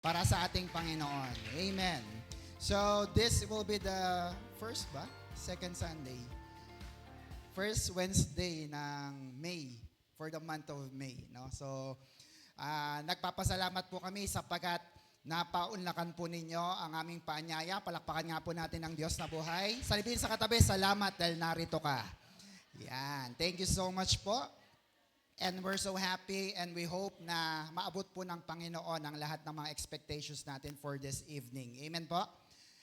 para sa ating Panginoon. Amen. So, this will be the first ba? Second Sunday. First Wednesday ng May for the month of May. No? So, nagpapasalamat po kami sapagkat napaunlakan po ninyo ang aming paanyaya. Palakpakan nga po natin ang Diyos na buhay. Salibin sa katabi, salamat dahil narito ka. Yan. Thank you so much po. And we're so happy and we hope na maabot po ng Panginoon ang lahat ng mga expectations natin for this evening. Amen po?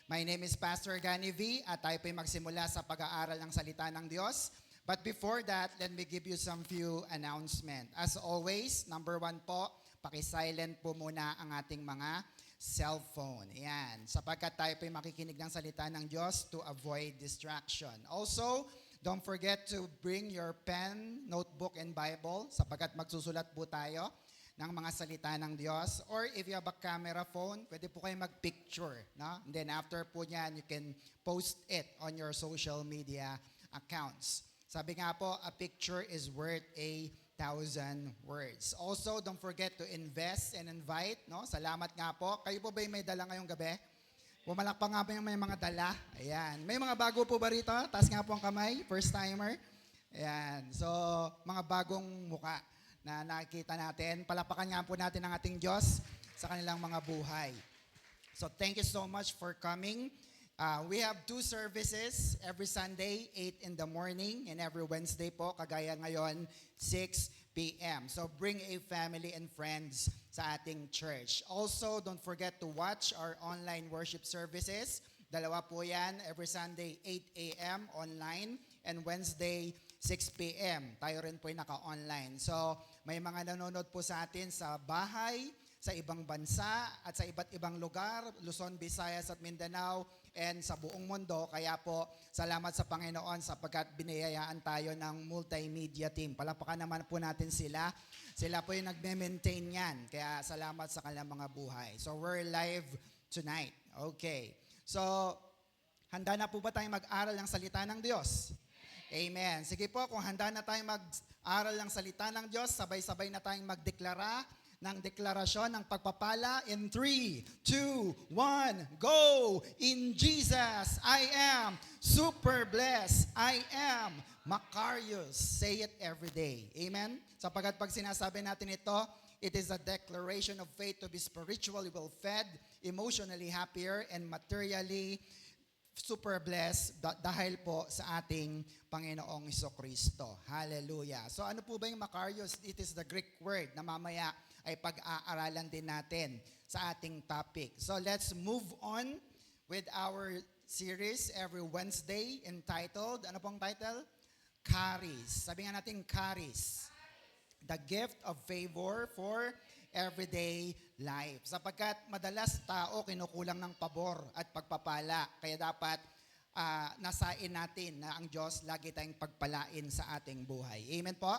My name is Pastor Gani V at tayo po'y magsimula sa pag-aaral ng salita ng Diyos. But before that, let me give you some few announcement. As always, number 1 po, paki-silent po muna ang ating mga cellphone. Ayan, sapagkat tayo po'y makikinig ng salita ng Diyos to avoid distraction. Also, don't forget to bring your pen, notebook, and Bible sapagkat magsusulat po tayo ng mga salita ng Diyos. Or if you have a camera phone, pwede po kayo mag-picture. No? And then after po niyan, you can post it on your social media accounts. Sabi nga po, a picture is worth 1,000 words. Also, don't forget to invest and invite. No? Salamat nga po. Kayo po ba may dala ngayong gabi? Pumalakpak nga po yung may mga dala. Ayan. May mga bago po ba rito? Taas nga po ang kamay. First timer. Ayan. So, mga bagong muka na nakikita natin. Palapakan nga po natin ang ating Diyos sa kanilang mga buhay. So, thank you so much for coming. We have 2 services every Sunday, 8 in the morning, and every Wednesday po, kagaya ngayon, 6 p.m. So bring a family and friends sa ating church. Also, don't forget to watch our online worship services. Dalawa po yan, every Sunday, 8 a.m. online, and Wednesday, 6 p.m. Tayo rin po ay naka-online. So may mga nanonood po sa atin sa bahay, sa ibang bansa at sa iba't ibang lugar, Luzon, Visayas at Mindanao, and sa buong mundo. Kaya po, salamat sa Panginoon sapagkat biniyayaan tayo ng multimedia team. Palapakan naman po natin sila. Sila po yung nagme-maintain yan. Kaya salamat sa kanilang mga buhay. So we're live tonight. Okay. So, handa na po ba tayong mag-aral ng salita ng Diyos? Amen. Sige po, kung handa na tayong mag-aral ng salita ng Diyos, sabay-sabay na tayong magdeklara ng deklarasyon ng pagpapala in 3, 2, 1, go! In Jesus, I am super blessed. I am Macarius. Say it every day. Amen? Sapagkat pag sinasabi natin ito, it is a declaration of faith to be spiritually well-fed, emotionally happier, and materially super blessed dahil po sa ating Panginoong Jesucristo. Hallelujah. So ano po ba yung Macarius? It is the Greek word na mamaya ay pag-aaralan din natin sa ating topic. So let's move on with our series every Wednesday entitled, ano pong title? Charis. Sabi nga natin, Charis. The gift of favor for everyday life. Sapagkat madalas tao kinukulang ng pabor at pagpapala. Kaya dapat nasain natin na ang Diyos lagi tayong pagpalain sa ating buhay. Amen po?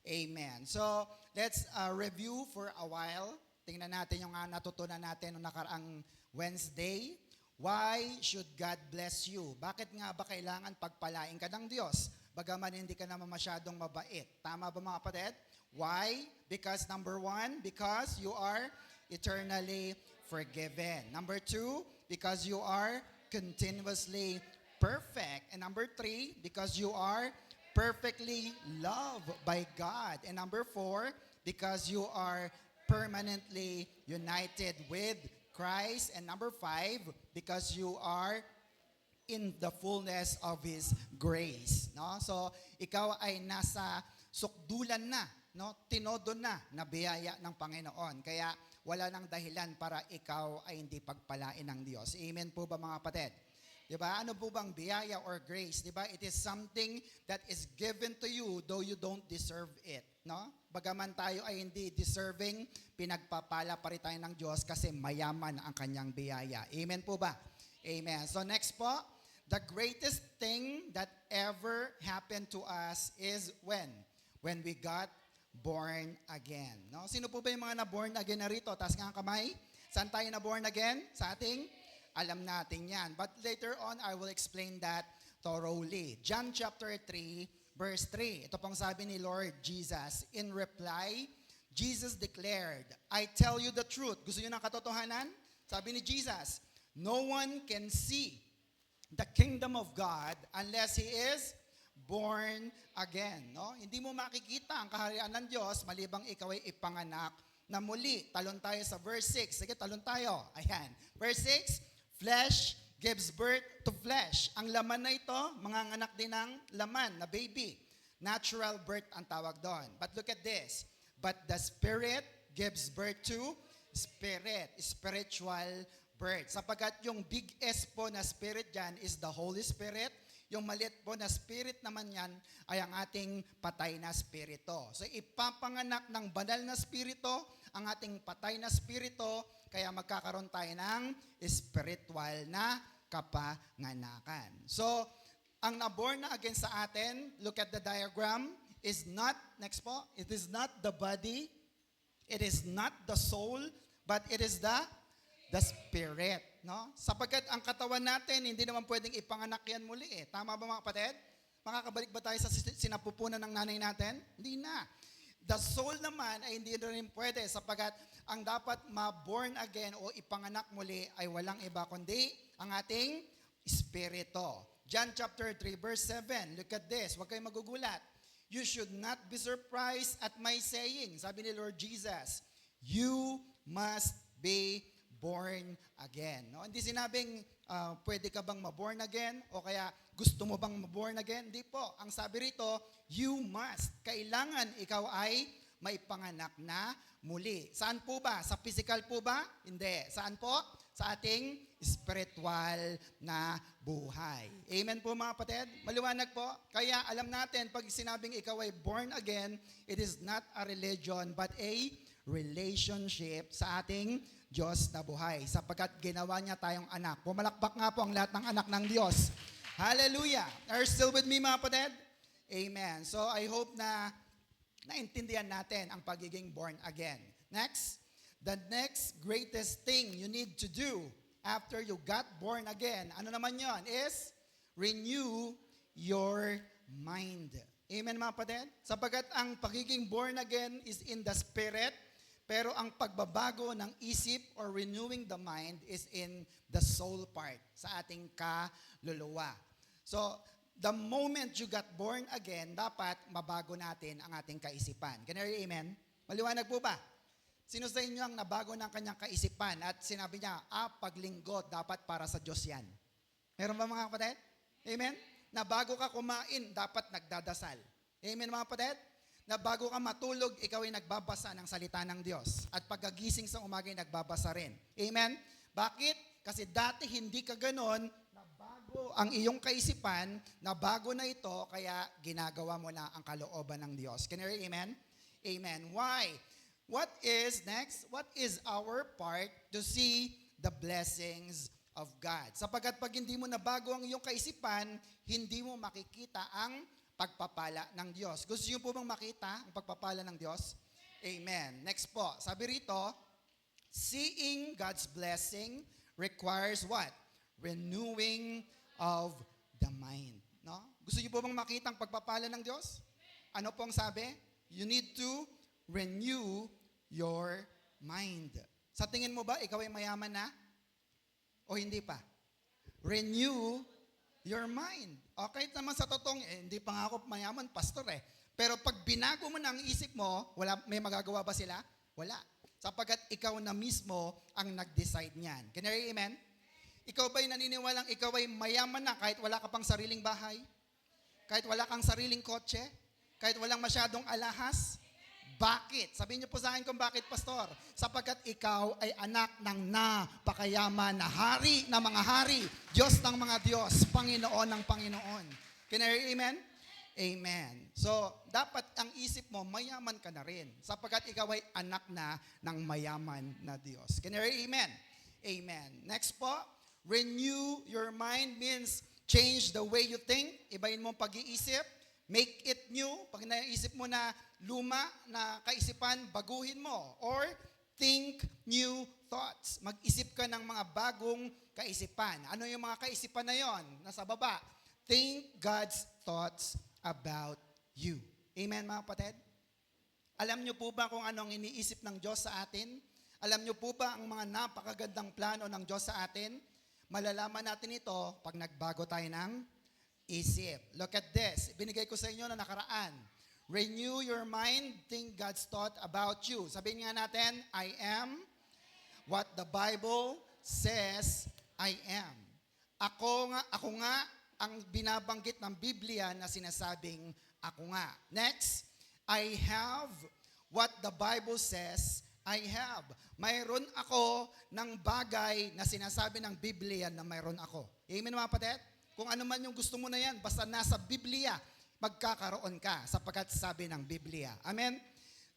Amen. So, let's review for a while. Tingnan natin yung natutunan natin noong nakaraang Wednesday. Why should God bless you? Bakit nga ba kailangan pagpalain ka ng Diyos? Bagaman hindi ka naman masyadong mabait. Tama ba mga kapatid? Why? Because number 1, because you are eternally forgiven. Number 2, because you are continuously perfect. And number 3, because you are perfectly loved by God. And number 4, because you are permanently united with Christ. And number 5, because you are in the fullness of His grace. No? So, ikaw ay nasa sukdulan na, no? Tinodo na biyaya ng Panginoon. Kaya wala nang dahilan para ikaw ay hindi pagpalain ng Diyos. Amen po ba mga kapatid? Diba? Ano po bang biyaya or grace? Diba? It is something that is given to you though you don't deserve it. No? Bagaman tayo ay hindi deserving, pinagpapala pa rin tayo ng Diyos kasi mayaman ang kanyang biyaya. Amen po ba? Amen. So next po, the greatest thing that ever happened to us is when? When we got born again. No? Sino po ba yung mga na-born again na rito? Taas nga ang kamay. Saan tayo na-born again? Sa ating alam natin yan. But later on, I will explain that thoroughly. John chapter 3, verse 3. Ito pong sabi ni Lord Jesus in reply Jesus declared, I tell you the truth. Gusto niyo ng katotohanan? Sabi ni Jesus, no one can see the kingdom of God unless he is born again. No? Hindi mo makikita ang kaharian ng Diyos malibang ikaw ay ipanganak na muli. Talon tayo sa verse 6. Sige, talon tayo. Ayan. Verse 6, flesh gives birth to flesh. Ang laman na ito, mga anak din ng laman na baby. Natural birth ang tawag doon. But look at this. But the Spirit gives birth to spirit. Spiritual birth. Sapagkat yung big S po na spirit dyan is the Holy Spirit. Yung maliit po na spirit naman yan ay ang ating patay na spirito. So ipapanganak ng banal na spirito ang ating patay na spirito, kaya magkakaroon tayo ng spiritual na kapanganakan. So, ang naborn na again sa atin, look at the diagram, is not, next po, it is not the body, it is not the soul, but it is the spirit. No? Sapagkat ang katawan natin, hindi naman pwedeng ipanganak yan muli eh. Tama ba mga kapatid? Makakabalik ba tayo sa sinapupunan ng nanay natin? Hindi na. The soul naman ay hindi rin pwede sapagkat ang dapat ma-born again o ipanganak muli ay walang iba kundi ang ating spirito. John chapter 3 verse 7, look at this, huwag kayong magugulat. You should not be surprised at my saying, sabi ni Lord Jesus, you must be born again. No? Hindi sinabing pwede ka bang ma-born again o kaya gusto mo bang ma-born again? Hindi po. Ang sabi rito, you must. Kailangan ikaw ay may panganak na muli. Saan po ba? Sa physical po ba? Hindi. Saan po? Sa ating spiritual na buhay. Amen po mga kapatid? Maliwanag po. Kaya alam natin, pag sinabing ikaw ay born again, it is not a religion but a relationship sa ating Diyos na buhay. Sapagkat ginawa niya tayong anak. Pumalakpak nga po ang lahat ng anak ng Diyos. Hallelujah! Are you still with me mga kapatid? Amen. So I hope na naintindihan natin ang pagiging born again. Next. The next greatest thing you need to do after you got born again, ano naman yon? Is renew your mind. Amen mga kapatid? Sapagkat ang pagiging born again is in the spirit, pero ang pagbabago ng isip or renewing the mind is in the soul part, sa ating kaluluwa. So, the moment you got born again, dapat mabago natin ang ating kaisipan. Can you hear amen? Maliwanag po ba? Sino sa inyo ang nabago ng kanyang kaisipan at sinabi niya, paglinggo dapat para sa Diyos yan? Meron ba mga kapatid? Amen? Nabago ka kumain, dapat nagdadasal. Amen mga kapatid? Nabago ka matulog, ikaw ay nagbabasa ng salita ng Diyos. At pagkagising sa umaga ay nagbabasa rin. Amen? Bakit? Kasi dati hindi ka ganon, nabago ang iyong kaisipan, nabago na ito, kaya ginagawa mo na ang kalooban ng Diyos. Can you hear amen? Amen. Why? What is next? What is our part to see the blessings of God? Sapagkat pag hindi mo nabago ang iyong kaisipan, hindi mo makikita ang pagpapala ng Diyos. Gusto niyo po bang makita ang pagpapala ng Diyos? Amen. Next po, sabi rito, seeing God's blessing requires what? Renewing of the mind. No? Gusto niyo po bang makita ang pagpapala ng Diyos? Ano pong sabi? You need to renew your mind. Sa tingin mo ba, ikaw ay mayaman na? O hindi pa? Renew your mind. Okay naman sa totoong, hindi pa nga ako mayaman, pastor eh. Pero pag binago mo na ang isip mo, may magagawa ba sila? Wala. Sapagkat ikaw na mismo ang nag-decide niyan. Can you hear amen? Ikaw ba'y naniniwalang ikaw ay mayaman na kahit wala ka pang sariling bahay? Kahit wala kang sariling kotse? Kahit walang masyadong alahas? Bakit? Sabihin niyo po sa akin kung bakit, pastor. Sapagkat ikaw ay anak ng napakayaman na hari na mga hari, Diyos ng mga Diyos, Panginoon ng Panginoon. Can I hear amen? Amen. So, dapat ang isip mo, mayaman ka na rin. Sapagkat ikaw ay anak na ng mayaman na Diyos. Can I hear amen? Amen. Next po, renew your mind means change the way you think. Ibahin mo ang pag-iisip. Make it new. Pag naisip mo na luma na kaisipan, baguhin mo. Or think new thoughts. Mag-isip ka ng mga bagong kaisipan. Ano yung mga kaisipan na yon? Nasa baba. Think God's thoughts about you. Amen mga kapatid? Alam niyo po ba kung anong iniisip ng Diyos sa atin? Alam niyo po ba ang mga napakagandang plano ng Diyos sa atin? Malalaman natin ito pag nagbago tayo ng isip. Look at this. Binigay ko sa inyo na nakaraan. Renew your mind, think God's thought about you. Sabihin nga natin, I am what the Bible says I am. Ako nga ang binabanggit ng Biblia na sinasabing ako nga. Next, I have what the Bible says I have. Mayroon ako ng bagay na sinasabi ng Biblia na mayroon ako. Amen mga kapatid? Kung ano man yung gusto mo na yan, basta nasa Biblia, magkakaroon ka sapagkat sabi ng Biblia. Amen?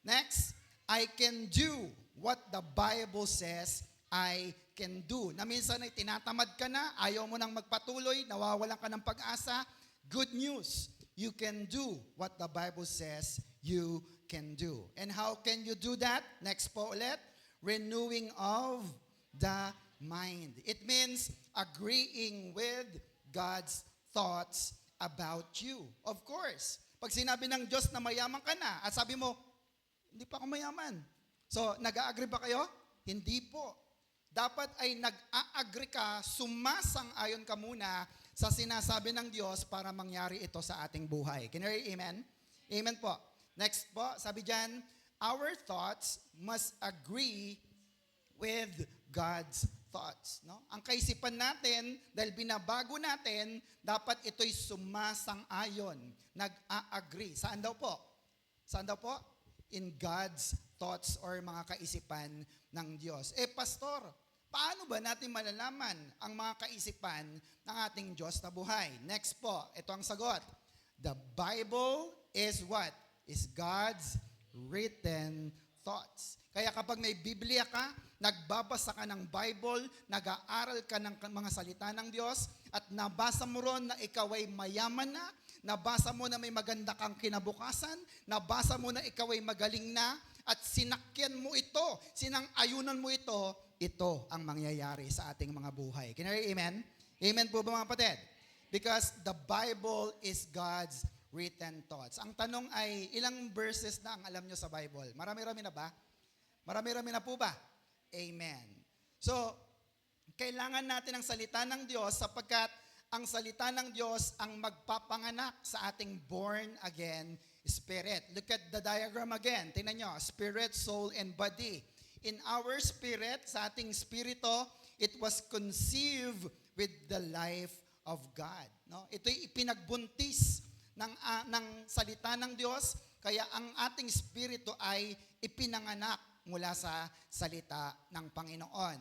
Next, I can do what the Bible says I can do. Na minsan ay tinatamad ka na, ayaw mo nang magpatuloy, nawawalan ka ng pag-asa. Good news. You can do what the Bible says you can do. And how can you do that? Next po ulit. Renewing of the mind. It means agreeing with God's thoughts about you. Of course, pag sinabi ng Diyos na mayaman ka na at sabi mo, hindi pa ako mayaman. So, nag-a-agree ba kayo? Hindi po. Dapat ay nag-a-agree ka, sumasang-ayon ka muna sa sinasabi ng Diyos para mangyari ito sa ating buhay. Can you hear amen? Amen po. Next po, sabi dyan, our thoughts must agree with God's thoughts. No? Ang kaisipan natin, dahil binabago natin, dapat ito'y sumasang-ayon, nag-a-agree. Saan daw po? Saan daw po? In God's thoughts or mga kaisipan ng Diyos. Pastor, paano ba natin malalaman ang mga kaisipan ng ating Diyos na buhay? Next po, ito ang sagot. The Bible is what? Is God's written thoughts. Kaya kapag may Biblia ka, nagbabasa ka ng Bible, nag-aaral ka ng mga salita ng Diyos, at nabasa mo ron na ikaw ay mayaman na, nabasa mo na may maganda kang kinabukasan, nabasa mo na ikaw ay magaling na, at sinakyan mo ito, sinang-ayunan mo ito ang mangyayari sa ating mga buhay. Can you hear amen? Amen po ba mga kapatid? Because the Bible is God's written thoughts. Ang tanong ay, ilang verses na ang alam nyo sa Bible? Marami-rami na ba? Marami-rami na po ba? Amen. So, kailangan natin ang salita ng Diyos sapagkat ang salita ng Diyos ang magpapanganak sa ating born again spirit. Look at the diagram again. Tingnan nyo, spirit, soul, and body. In our spirit, sa ating spirito, it was conceived with the life of God. No? Ito'y ipinagbuntis ng salita ng Diyos, kaya ang ating spirito ay ipinanganak mula sa salita ng Panginoon.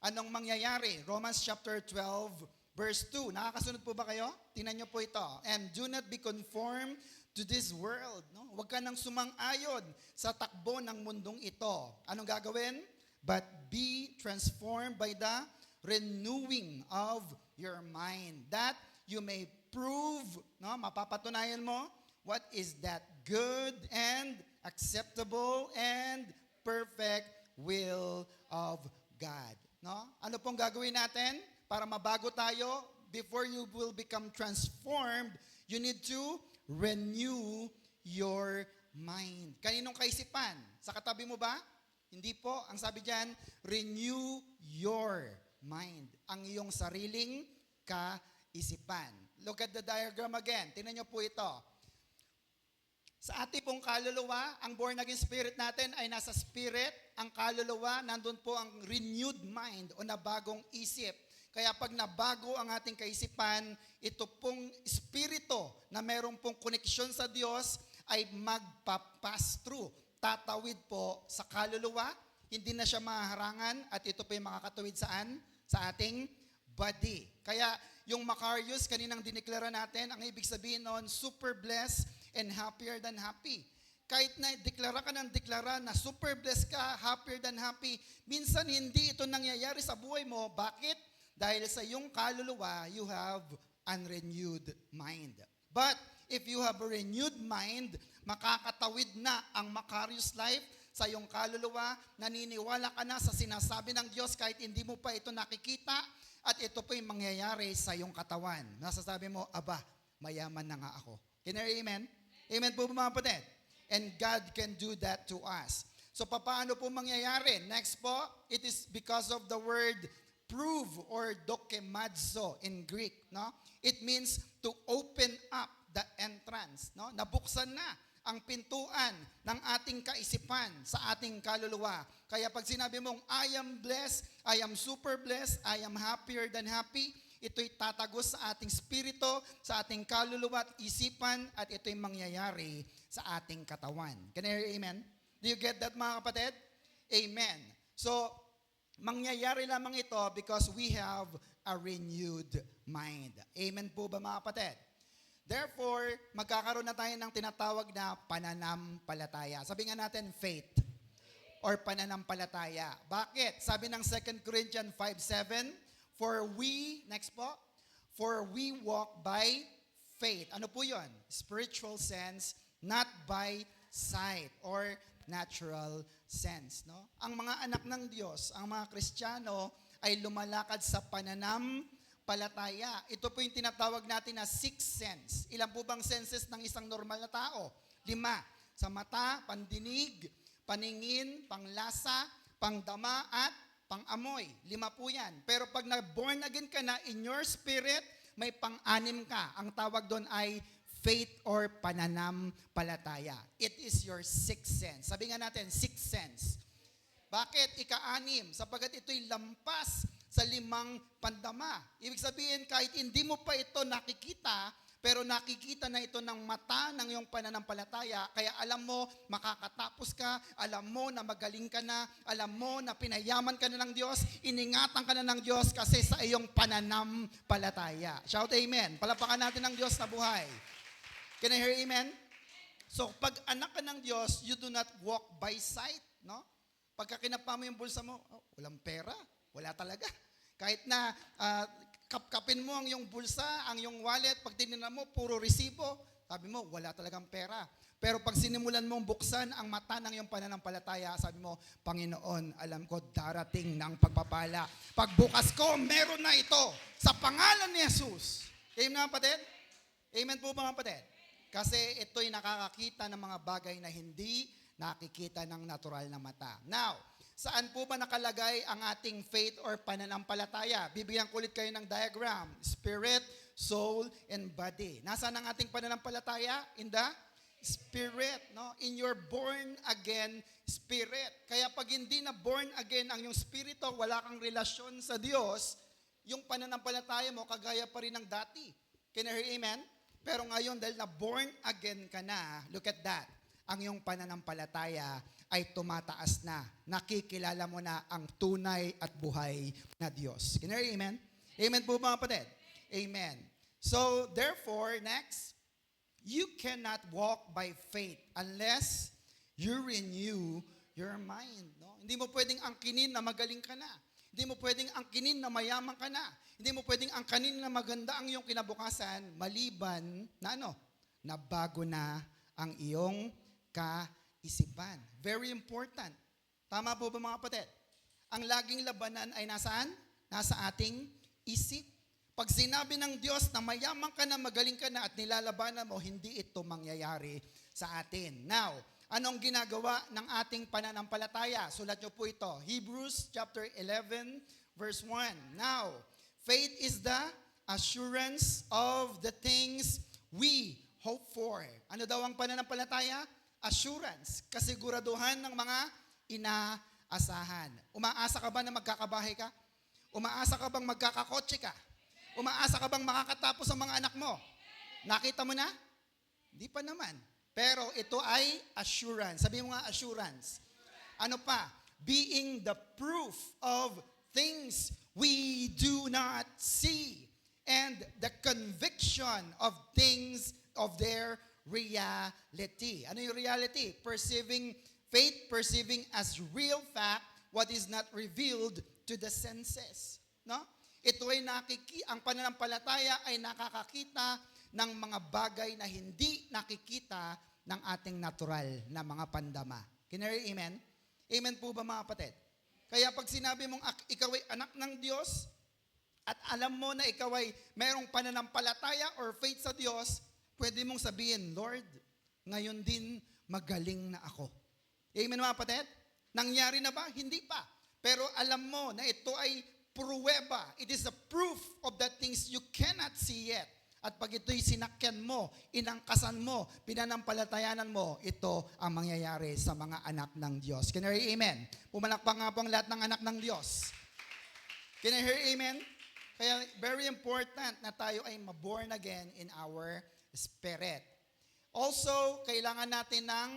Anong mangyayari? Romans chapter 12, verse 2. Nakakasunod po ba kayo? Tingnan nyo po ito. And do not be conformed to this world. No? Huwag ka nang sumang-ayon sa takbo ng mundong ito. Anong gagawin? But be transformed by the renewing of your mind, that you may prove, no, mapapatunayan mo, what is that good and acceptable and perfect will of God. No? Ano pong gagawin natin para mabago tayo? Before you will become transformed, you need to renew your mind. Kaninong kaisipan? Sa katabi mo ba? Hindi po. Ang sabi diyan, renew your mind. Ang iyong sariling kaisipan. Look at the diagram again. Tingnan niyo po ito. Sa ating pong kaluluwa, ang born again spirit natin ay nasa spirit. Ang kaluluwa, nandun po ang renewed mind o nabagong isip. Kaya pag nabago ang ating kaisipan, ito pong espiritu na meron pong koneksyon sa Diyos ay magpa-pass through. Tatawid po sa kaluluwa, hindi na siya maharangan at ito po yung makakatawid saan? Sa ating body. Kaya yung Macarius, kaninang dineklara natin, ang ibig sabihin noon, super blessed and happier than happy. Kahit na deklara ka ng deklara na super blessed ka, happier than happy, minsan hindi ito nangyayari sa buhay mo. Bakit? Dahil sa iyong kaluluwa, you have unrenewed mind. But if you have a renewed mind, makakatawid na ang Macarius life sa iyong kaluluwa, naniniwala ka na sa sinasabi ng Diyos kahit hindi mo pa ito nakikita, at ito po yung mangyayari sa iyong katawan. Nasasabi mo, aba, mayaman na nga ako. Can you hear amen? Amen po mga kapatid? And God can do that to us. So paano po mangyayari? Next po, it is because of the word prove or dokemadzo in Greek, no? It means to open up the entrance, no? Nabuksan na ang pintuan ng ating kaisipan sa ating kaluluwa. Kaya pag sinabi mong, I am blessed, I am super blessed, I am happier than happy, ito'y tatagos sa ating spirito, sa ating kaluluwa at isipan, at ito'y mangyayari sa ating katawan. Can I hear amen? Do you get that, mga kapatid? Amen. So, mangyayari lamang ito because we have a renewed mind. Amen po ba, mga kapatid? Therefore, magkakaroon na tayo ng tinatawag na pananampalataya. Sabi nga natin, faith or pananampalataya. Bakit? Sabi ng 2 Corinthians 5:7, for we, next po, for we walk by faith. Ano po yun? Spiritual sense, not by sight or natural sense. No? Ang mga anak ng Diyos, ang mga Kristiyano, ay lumalakad sa pananampalataya. Ito po yung tinatawag natin na sixth sense. Ilan po bang senses ng isang normal na tao? 5. Sa mata, pandinig, paningin, panglasa, pangdama, at pang-amoy. 5 po yan. Pero pag na-born again ka na, in your spirit, may pang-6 ka. Ang tawag doon ay faith or pananampalataya. It is your sixth sense. Sabi nga natin, sixth sense. Bakit? 6, sapagkat ito'y lampas sa 5 pandama. Ibig sabihin, kahit hindi mo pa ito nakikita, pero nakikita na ito ng mata ng iyong pananampalataya, kaya alam mo, makakatapos ka, alam mo na magaling ka na, alam mo na pinayaman ka na ng Diyos, iningatan ka na ng Diyos kasi sa iyong pananampalataya. Shout amen. Palapakan natin ng Diyos na buhay. Can I hear amen? So, pag anak ka ng Diyos, you do not walk by sight, no? Pagka kinapa mo yung bulsa mo, walang pera, wala talaga. Kahit na kapkapin mo ang iyong bulsa, ang iyong wallet, pag tinignan mo, puro resibo, sabi mo, wala talagang pera. Pero pag sinimulan mong buksan ang mata ng iyong pananampalataya, sabi mo, Panginoon, alam ko darating ng pagpapala. Pagbukas ko, meron na ito sa pangalan ni Jesus. Amen mga kapatid? Amen po mga kapatid? Kasi ito'y nakakakita ng mga bagay na hindi nakikita ng natural na mata. Now, saan po ba nakalagay ang ating faith or pananampalataya? Bibigyan ko ulit kayo ng diagram. Spirit, soul, and body. Nasaan ang ating pananampalataya? In the spirit. No? In your born again spirit. Kaya pag hindi na born again ang yung spirito, wala kang relasyon sa Diyos, yung pananampalataya mo kagaya pa rin ng dati. Can you hear amen? Pero ngayon, dahil na born again ka na, look at that, ang iyong pananampalataya ay tumataas na. Nakikilala mo na ang tunay at buhay na Diyos. Can you hear amen? Amen po mga kapatid? Amen. So, therefore, next, you cannot walk by faith unless you renew your mind. No? Hindi mo pwedeng angkinin na magaling ka na. Hindi mo pwedeng angkinin na mayaman ka na. Hindi mo pwedeng angkinin na maganda ang iyong kinabukasan maliban na na bago na ang iyong kaisipan. Very important. Tama po ba mga kapatid? Ang laging labanan ay nasaan? Nasa ating isip. Pag sinabi ng Diyos na mayaman ka na, magaling ka na at nilalabanan mo, hindi ito mangyayari sa atin. Now, anong ginagawa ng ating pananampalataya? Sulat nyo po ito. Hebrews chapter 11 verse 1. Now, faith is the assurance of the things we hope for. Ano daw ang pananampalataya? Assurance. Kasiguraduhan ng mga inaasahan. Umaasa ka ba na magkakabahay ka? Umaasa ka bang magkakakotse ka? Umaasa ka bang makakatapos ang mga anak mo? Nakita mo na? Hindi pa naman. Pero ito ay assurance. Sabi mo nga assurance. Ano pa? Being the proof of things we do not see. And the conviction of things of their reality. Ano yung reality? Faith perceiving as real fact what is not revealed to the senses. No? Ito ay ang pananampalataya ay nakakakita ng mga bagay na hindi nakikita ng ating natural na mga pandama. Can you hear amen? Amen po ba mga kapatid? Kaya pag sinabi mong ikaw ay anak ng Diyos at alam mo na ikaw ay mayroong pananampalataya or faith sa Diyos, pwede mong sabihin, Lord, ngayon din magaling na ako. Amen mga kapatid? Nangyari na ba? Hindi pa. Pero alam mo na ito ay pruweba. It is a proof of the things you cannot see yet. At pag ito'y sinakyan mo, inangkasan mo, pinanampalatayanan mo, ito ang mangyayari sa mga anak ng Diyos. Can you hear amen? Pumalakpak nga po ang lahat ng anak ng Diyos. Can you hear amen? Kaya very important na tayo ay maborn again in our spirit. Also, kailangan natin ng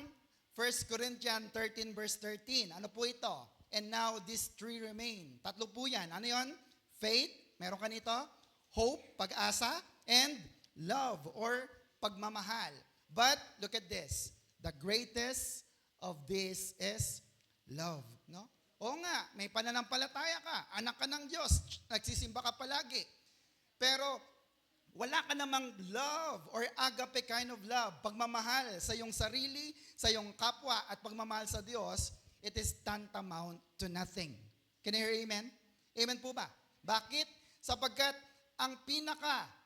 1 Corinthians 13 verse 13. Ano po ito? And now these three remain. Tatlo po yan. Ano yon? Faith, meron ka nito. Hope, pag-asa, and love or pagmamahal. But look at this. The greatest of this is love. No? Oo nga, may pananampalataya ka. Anak ka ng Diyos. Nagsisimba ka palagi. Pero wala ka namang love or agape kind of love. Pagmamahal sa iyong sarili, sa iyong kapwa, at pagmamahal sa Diyos, it is tantamount to nothing. Can you hear amen? Amen po ba? Bakit? Sapagkat ang pinaka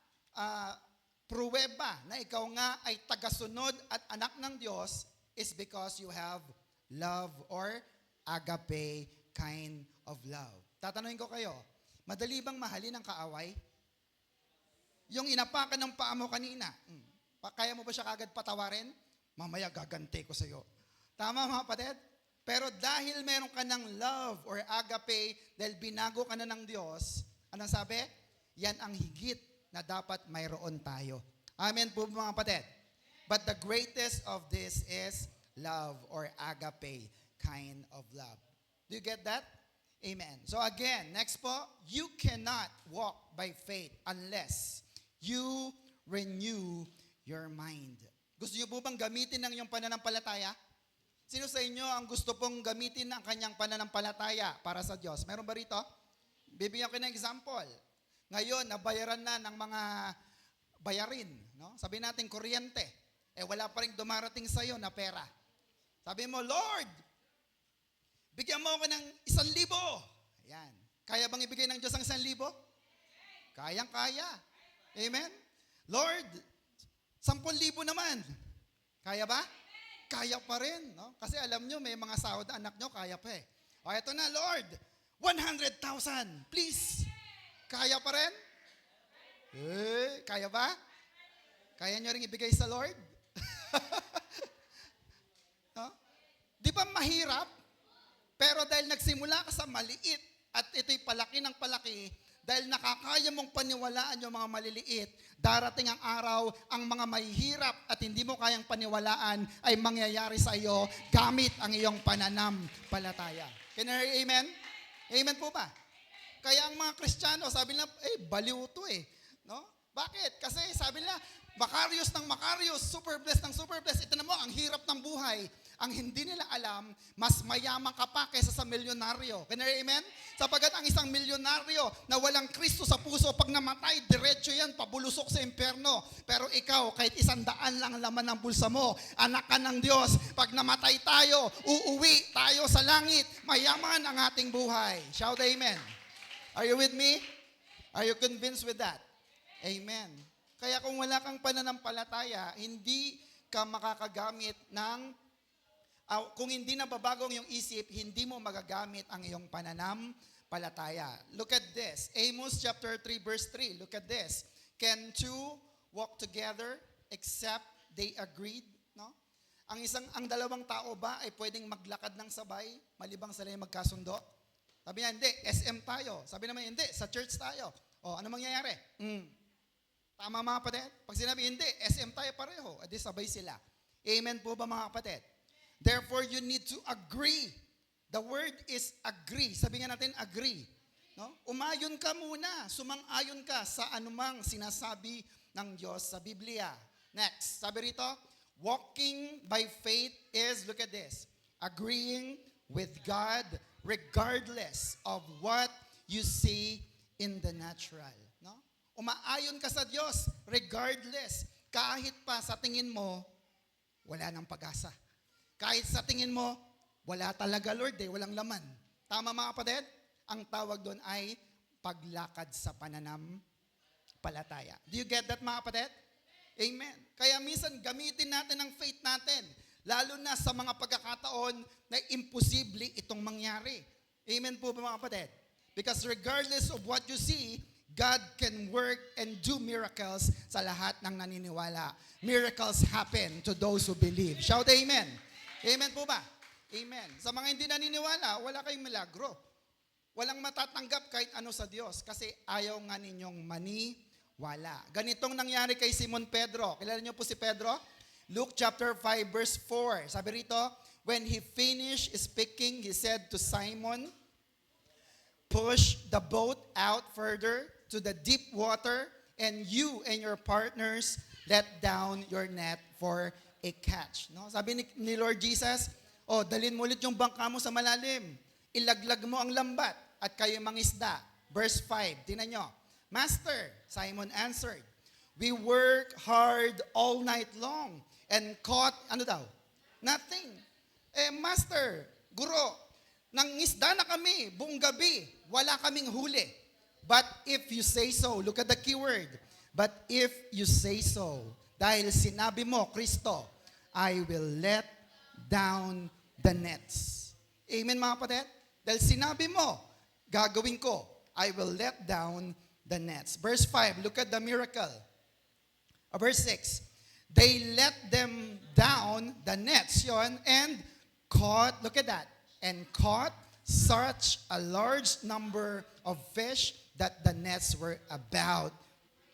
pruweba na ikaw nga ay tagasunod at anak ng Diyos is because you have love or agape kind of love. Tatanungin ko kayo, madali bang mahalin ang kaaway? Yung inapakan ng paa mo kanina, kaya mo ba siya kagad patawarin? Mamaya gaganti ko sa iyo. Tama mga kapatid? Pero dahil meron ka ng love or agape, dahil binago ka na ng Diyos, anong sabi? Yan ang higit na dapat mayroon tayo. Amen po mga kapatid. But the greatest of this is love or agape kind of love. Do you get that? Amen. So again, next po, you cannot walk by faith unless you renew your mind. Gusto niyo po bang gamitin ang iyong pananampalataya? Sino sa inyo ang gusto pong gamitin ang kanyang pananampalataya para sa Diyos? Meron ba rito? Bibigyan ko ng example. Ngayon, nabayaran na ng mga bayarin. No? Sabi natin, kuryente. Wala pa rin dumarating sa iyo na pera. Sabi mo, Lord, bigyan mo ako ng 1,000. Ayan. Kaya bang ibigay ng Diyos ang 1,000? Kayang-kaya. Amen? Lord, 10,000 naman. Kaya ba? Kaya pa rin. No? Kasi alam nyo, may mga sahod na anak nyo, kaya pa eh. O eto na, Lord, 100,000. Please. Kaya pa rin? Kaya ba? Kaya nyo rin ibigay sa Lord? No? Di ba mahirap? Pero dahil nagsimula ka sa maliit at ito'y palaki ng palaki, dahil nakakaya mong paniwalaan yung mga maliliit, darating ang araw, ang mga mahihirap at hindi mo kayang paniwalaan ay mangyayari sa iyo gamit ang iyong pananampalataya. Can you hear amen? Amen po ba? Kaya ang mga Kristiyano, sabi nila, baliw to eh. No? Bakit? Kasi sabi nila, Makarios ng Makarios, super blessed ng super blessed. Ito na mo, ang hirap ng buhay. Ang hindi nila alam, mas mayaman ka pa kaysa sa milyonaryo. Can you hear amen? Sapagat ang isang milyonaryo na walang Kristo sa puso, pag namatay, diretso yan, pabulusok sa impyerno. Pero ikaw, kahit 100 lang ang laman ng bulsa mo, anak ka ng Diyos, pag namatay tayo, uuwi tayo sa langit, mayaman ang ating buhay. Shout amen. Are you with me? Are you convinced with that? Amen. Kaya kung wala kang pananampalataya, hindi ka makakagamit ng, kung hindi nababago ang iyong isip, hindi mo magagamit ang iyong pananampalataya. Look at this. Amos chapter 3 verse 3. Look at this. Can two walk together except they agreed? No? Ang dalawang tao ba ay pwedeng maglakad ng sabay malibang sila yung magkasundo? Sabi niya, hindi, SM tayo. Sabi naman, hindi, sa church tayo. O, ano mangyayari? Tama mga kapatid? Pag sinabi, hindi, SM tayo pareho. Edi sabay sila. Amen po ba mga kapatid? Therefore, you need to agree. The word is agree. Sabi nga natin, agree. No? Umayon ka muna. Sumang-ayon ka sa anumang sinasabi ng Diyos sa Biblia. Next, sabi rito, walking by faith is, look at this, agreeing with God regardless of what you see in the natural. No? Umaayon ka sa Diyos regardless. Kahit pa sa tingin mo, wala nang pag-asa. Kahit sa tingin mo, wala talaga Lord walang laman. Tama mga kapatid? Ang tawag doon ay paglakad sa pananampalataya. Do you get that mga kapatid? Amen. Kaya minsan gamitin natin ang faith natin. Lalo na sa mga pagkakataon na imposible itong mangyari. Amen po ba mga kapatid? Because regardless of what you see, God can work and do miracles sa lahat ng naniniwala. Miracles happen to those who believe. Shout amen. Amen po ba? Amen. Sa mga hindi naniniwala, wala kayong milagro. Walang matatanggap kahit ano sa Diyos kasi ayaw nga ninyong maniwala. Ganitong nangyari kay Simon Pedro. Kilala niyo po si Pedro? Luke chapter 5 verse 4. Sabi rito, when he finished speaking, he said to Simon, push the boat out further to the deep water, and you and your partners let down your net for a catch. No? Sabi ni Lord Jesus, dalhin mo ulit yung bangka mo sa malalim. Ilaglag mo ang lambat at kayo mangisda. Verse 5, tingnan nyo. Master, Simon answered, we work hard all night long and caught, ano daw? Nothing. Master, guro, nangisda na kami buong gabi. Wala kaming huli. But if you say so, look at the keyword. But if you say so, dahil sinabi mo, Kristo, I will let down the nets. Amen mga kapatid? Dahil sinabi mo, gagawin ko, I will let down the nets. Verse 5, look at the miracle. Verse 6, they let them down, the nets yon, and caught, look at that, and caught such a large number of fish that the nets were about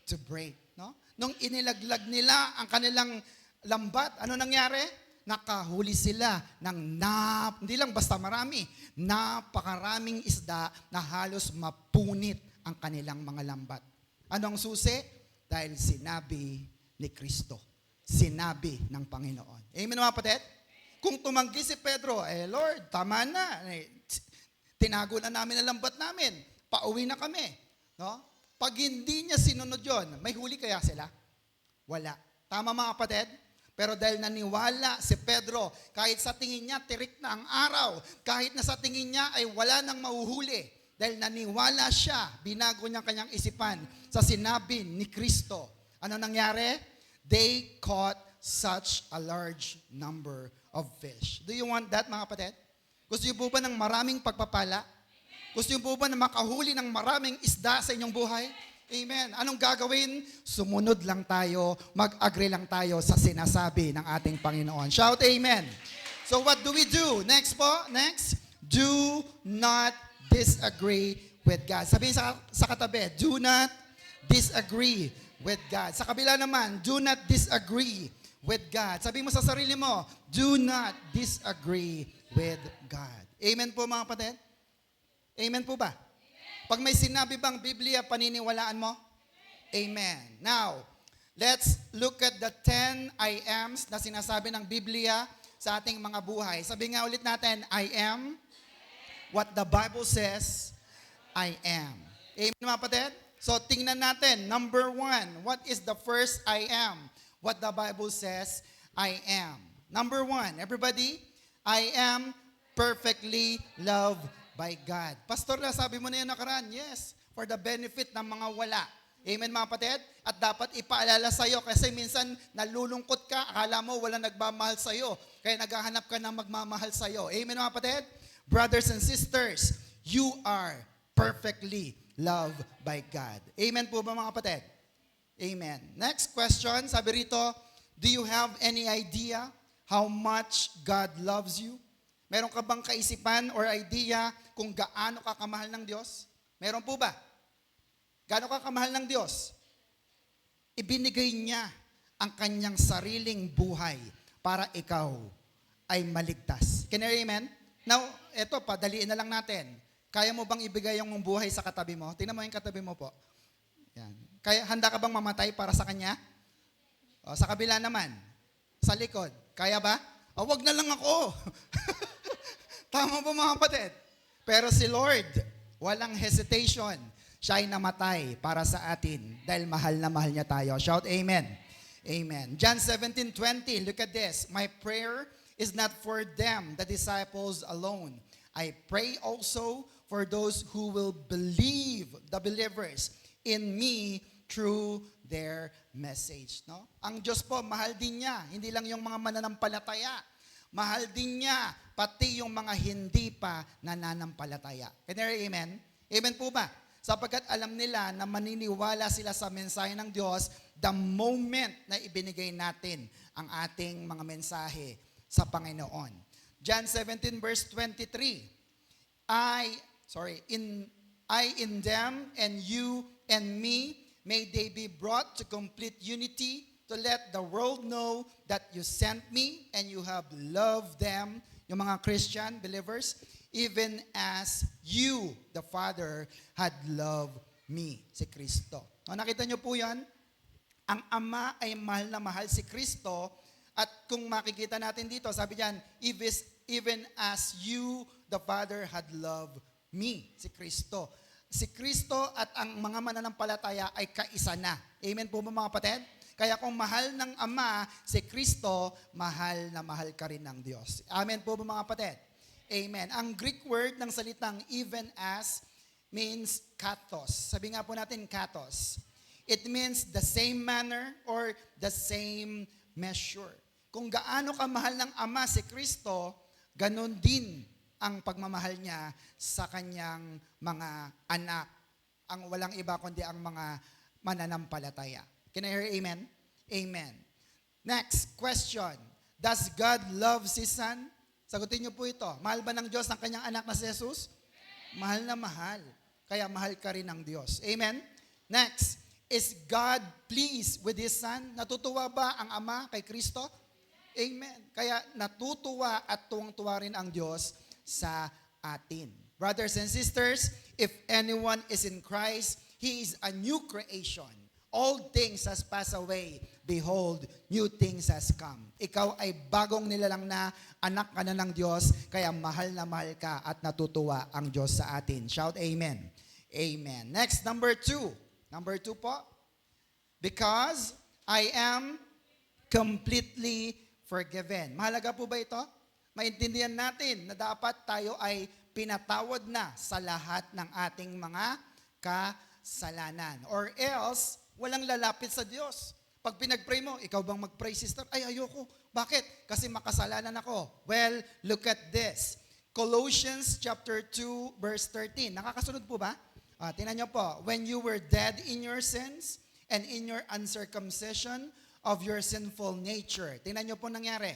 to break. No? Nung inilaglag nila ang kanilang lambat, ano nangyari? Nakahuli sila ng hindi lang basta marami, napakaraming isda na halos mapunit ang kanilang mga lambat. Anong susi? Dahil sinabi ni Kristo. Sinabi ng Panginoon. Amen mga kapatid? Kung tumanggi si Pedro, Lord, tama na. Tinago na namin ang lambat namin. Pauwi na kami. No? Pag hindi niya sinunod yon, may huli kaya sila? Wala. Tama mga kapatid? Pero dahil naniwala si Pedro, kahit sa tingin niya tirik na ang araw, kahit na sa tingin niya ay wala nang mahuhuli, dahil naniwala siya, binago niya kanyang isipan sa sinabi ni Kristo. Ano nangyari? They caught such a large number of fish. Do you want that mga kapatid? Gusto niyo po ba ng maraming pagpapala? Gusto niyo po ba na makahuli ng maraming isda sa inyong buhay? Amen. Anong gagawin? Sumunod lang tayo, mag-agree lang tayo sa sinasabi ng ating Panginoon. Shout amen. So what do we do? Next po, next. Do not disagree with God. Sabihin sa katabi, do not disagree with God. Sa kabila naman, do not disagree with God. Sabihin mo sa sarili mo, do not disagree with God. Amen po mga kapatid? Amen po ba? Pag may sinabi bang Biblia, paniniwalaan mo? Amen. Now, let's look at the 10 I ams na sinasabi ng Biblia sa ating mga buhay. Sabi nga ulit natin, I am what the Bible says I am. Amen mga kapatid? So, tingnan natin. Number 1, what is the first I am? What the Bible says I am. Number 1, everybody, I am perfectly loved by God. Pastor, sabi mo na yun nakaraan. Yes, for the benefit ng mga wala. Amen mga kapatid? At dapat ipaalala sa'yo kasi minsan nalulungkot ka, akala mo wala nagmamahal sa'yo. Kaya naghahanap ka ng magmamahal sa'yo. Amen mga kapatid? Brothers and sisters, you are perfectly loved by God. Amen po ba mga kapatid? Amen. Next question, sabi rito, do you have any idea how much God loves you? Meron ka bang kaisipan or idea kung gaano ka kamahal ng Diyos? Meron po ba? Gaano ka kamahal ng Diyos? Ibinigay niya ang kanyang sariling buhay para ikaw ay maligtas. Can you hear amen? Now, eto, padaliin na lang natin. Kaya mo bang ibigay yung buhay sa katabi mo? Tingnan mo yung katabi mo po. Yan. Kaya, handa ka bang mamatay para sa kanya? O, sa kabila naman. Sa likod. Kaya ba? O, wag na lang ako. Tama po mga kapatid. Pero si Lord, walang hesitation. Siya ay namatay para sa atin dahil mahal na mahal niya tayo. Shout amen. Amen. John 17:20, look at this. My prayer is not for them, the disciples alone. I pray also for those who will believe, the believers, in me through their message. No? Ang Diyos po, mahal din niya. Hindi lang yung mga mananampalataya. mahal din niya pati yung mga hindi pa nananampalataya. Can you hear amen? Amen po ba? Sapagkat alam nila na maniniwala sila sa mensahe ng Diyos the moment na ibinigay natin ang ating mga mensahe sa Panginoon. John 17 verse 23, I in them and you and me, may they be brought to complete unity, to let the world know that you sent me and you have loved them, yung mga Christian believers, even as you, the Father, had loved me, si Kristo. O, nakita niyo po yan? Ang Ama ay mahal na mahal si Kristo, at kung makikita natin dito, sabi diyan, even as you, the Father, had loved me, si Kristo. Si Kristo at ang mga mananampalataya ay kaisa na. Amen po ba mga kapatid? Kaya kung mahal ng Ama si Kristo, mahal na mahal ka rin ng Diyos. Amen po ba mga kapatid? Amen. Ang Greek word ng salitang even as means kathos. Sabi nga po natin kathos. It means the same manner or the same measure. Kung gaano kamahal ng Ama si Kristo, ganun din ang pagmamahal niya sa kanyang mga anak. Ang walang iba kundi ang mga mananampalataya. Can I hear amen? Amen. Next question. Does God love His Son? Sagutin niyo po ito. Mahal ba ng Diyos ang kanyang anak na si Jesus? Mahal na mahal. Kaya mahal ka rin ng Diyos. Amen? Next. Is God pleased with His Son? Natutuwa ba ang Ama kay Kristo? Amen. Kaya natutuwa at tuwang-tuwa rin ang Diyos sa atin. Brothers and sisters, if anyone is in Christ, he is a new creation. All things has passed away. Behold, new things has come. Ikaw ay bagong nilalang na, anak ka na ng Diyos, kaya mahal na mahal ka at natutuwa ang Diyos sa atin. Shout amen. Amen. Next, number 2. Number 2 po. Because I am completely forgiven. Mahalaga po ba ito? Maintindihan natin na dapat tayo ay pinatawad na sa lahat ng ating mga kasalanan. Or else, walang lalapit sa Diyos. Pag pinag-pray mo, ikaw bang mag-pray, sister? Ay, ayoko. Bakit? Kasi makasalanan ako. Well, look at this. Colossians chapter 2, verse 13. Nakakasunod po ba? Tingnan niyo po. When you were dead in your sins and in your uncircumcision of your sinful nature. Tingnan niyo po nangyari.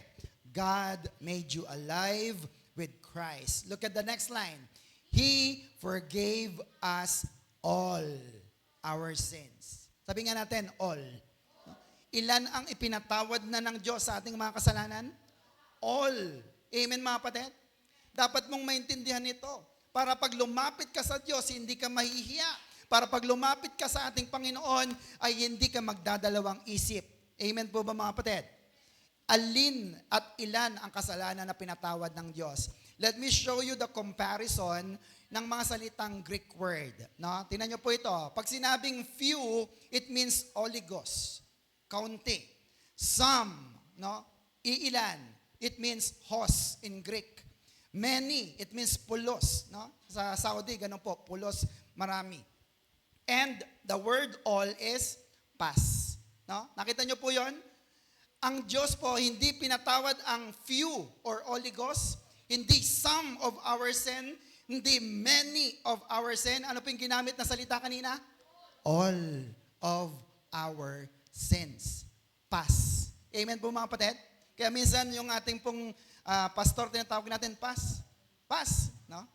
God made you alive with Christ. Look at the next line. He forgave us all our sins. Sabi nga natin, all. Ilan ang ipinatawad na ng Diyos sa ating mga kasalanan? All. Amen mga kapatid? Dapat mong maintindihan ito. Para pag lumapit ka sa Diyos, hindi ka mahihiya. Para pag lumapit ka sa ating Panginoon, ay hindi ka magdadalawang isip. Amen po ba mga kapatid? Alin at ilan ang kasalanan na pinatawad ng Diyos? Let me show you the comparison ng mga salitang Greek word. No? Tingnan niyo po ito. Pag sinabing few, it means oligos. Kaunti. Some, no? Iilan. It means hos in Greek. Many, it means pulos. No? Sa Saudi, ganun po. Pulos, marami. And the word all is pas. No? Nakita niyo po yon? Ang Diyos po, hindi pinatawad ang few or oligos, hindi some of our sin, hindi many of our sin. Ano po yung ginamit na salita kanina? All of our sins. Pas. Amen po mga kapatid? Kaya minsan yung ating pong pastor, tinatawag natin pas. Pas. No?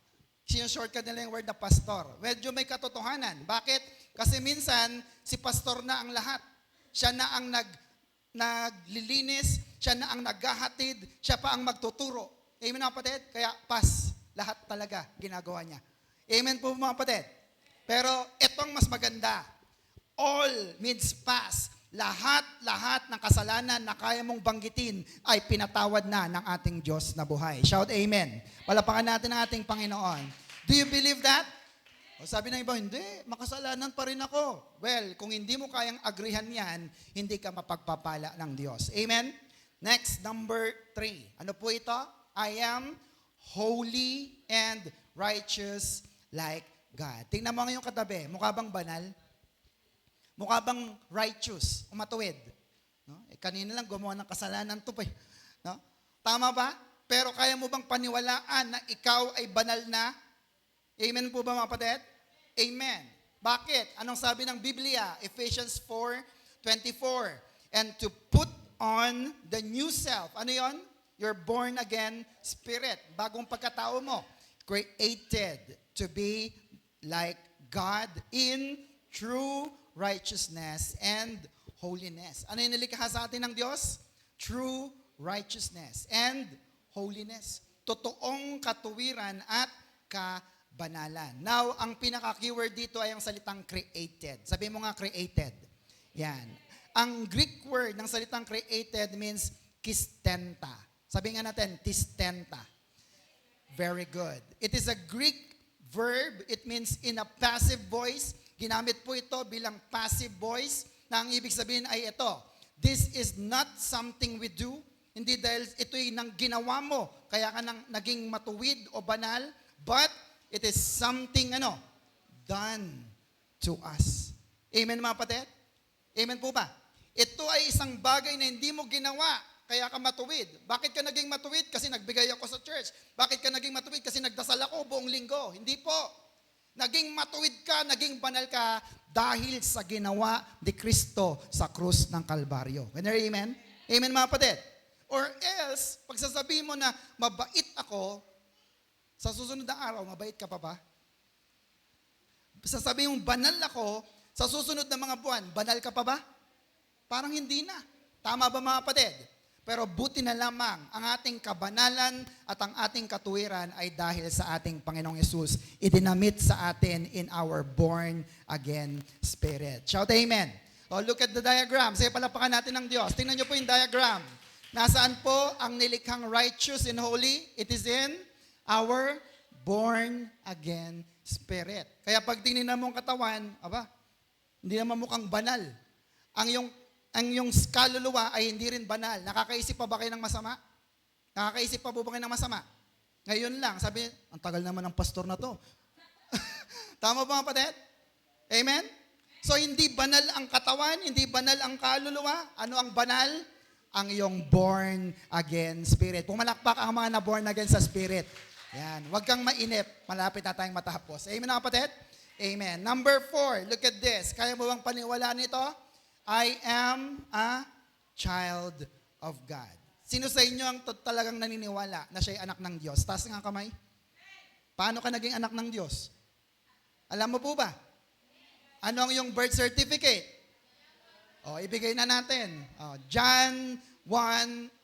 Sinashortcut nila yung word na pastor. Medyo may katotohanan. Bakit? Kasi minsan, si pastor na ang lahat. Siya na ang naglilinis, siya na ang naghahatid, siya pa ang magtuturo. Amen mga kapatid? Kaya pas, lahat talaga ginagawa niya. Amen po mga kapatid? Pero itong mas maganda. All means pas. Lahat ng kasalanan na kaya mong banggitin ay pinatawad na ng ating Diyos na buhay. Shout amen. Palapakan natin ang ating Panginoon. Do you believe that? O sabi ng iba, hindi, makasalanan pa rin ako. Well, kung hindi mo kayang agrihan yan, hindi ka mapagpapala ng Diyos. Amen? Next, number 3. Ano po ito? I am holy and righteous like God. Tingnan mo ngayong katabi, mukha bang banal? Mukha bang righteous? Umatuwid? No? Kanina lang gumawa ng kasalanan to pa. No? Tama ba? Pero kaya mo bang paniwalaan na ikaw ay banal na? Amen po ba mga kapatid? Amen. Bakit? Anong sabi ng Biblia? Ephesians 4:24. And to put on the new self. Ano yon? You're born again spirit. Bagong pagkatao mo. Created to be like God in true righteousness and holiness. Ano yung nilikha sa atin ng Diyos? True righteousness and holiness. Totoong katuwiran at kabanalan. Now, ang pinaka-keyword dito ay ang salitang created. Sabi mo nga created. Yan. Ang Greek word ng salitang created means kistenta. Sabi nga natin, kistenta. Very good. It is a Greek verb. It means in a passive voice. Ginamit po ito bilang passive voice na ang ibig sabihin ay ito. This is not something we do. Hindi dahil ito'y nang ginawa mo, kaya ka naging matuwid o banal, but it is something done to us. Amen mga kapatid? Amen po ba? Ito ay isang bagay na hindi mo ginawa, kaya ka matuwid. Bakit ka naging matuwid? Kasi nagbigay ako sa church. Bakit ka naging matuwid? Kasi nagdasal ako buong linggo. Hindi po. Naging matuwid ka, naging banal ka dahil sa ginawa ni Kristo sa krus ng Kalbaryo. Amen? Amen mga kapatid? Or else, pag sasabihin mo na mabait ako, sa susunod na araw, mabait ka pa ba? Sasabihin mo banal ako, sa susunod na mga buwan, banal ka pa ba? Parang hindi na. Tama ba mga kapatid? Pero buti na lamang ang ating kabanalan at ang ating katuwiran ay dahil sa ating Panginoong Yesus. Idinamit sa atin in our born again spirit. Shout amen. So look at the diagram. Sige, palapakan natin ng Diyos. Tingnan niyo po yung diagram. Nasaan po ang nilikhang righteous and holy? It is in our born again spirit. Kaya pag tinignan mo ang katawan, hindi naman mukhang banal. Ang yung kaluluwa ay hindi rin banal. Nakakaisip pa ba kayo ng masama? Nakakaisip pa ba kayo ng masama? Ngayon lang, sabi, ang tagal naman ng pastor na to. Tama ba mga kapatid? Amen? So hindi banal ang katawan, hindi banal ang kaluluwa. Ano ang banal? Ang iyong born again spirit. Pumalakpak ang mga na-born again sa spirit. Yan. Huwag kang mainip. Malapit na tayong matapos. Amen mga kapatid? Amen. Number 4, look at this. Kaya mo bang paniwalaan nito? I am a child of God. Sino sa inyo ang talagang naniniwala na siya'y anak ng Diyos? Taas nga kamay. Paano ka naging anak ng Diyos? Alam mo po ba? Ano ang iyong birth certificate? Ibigay na natin. John 1:12.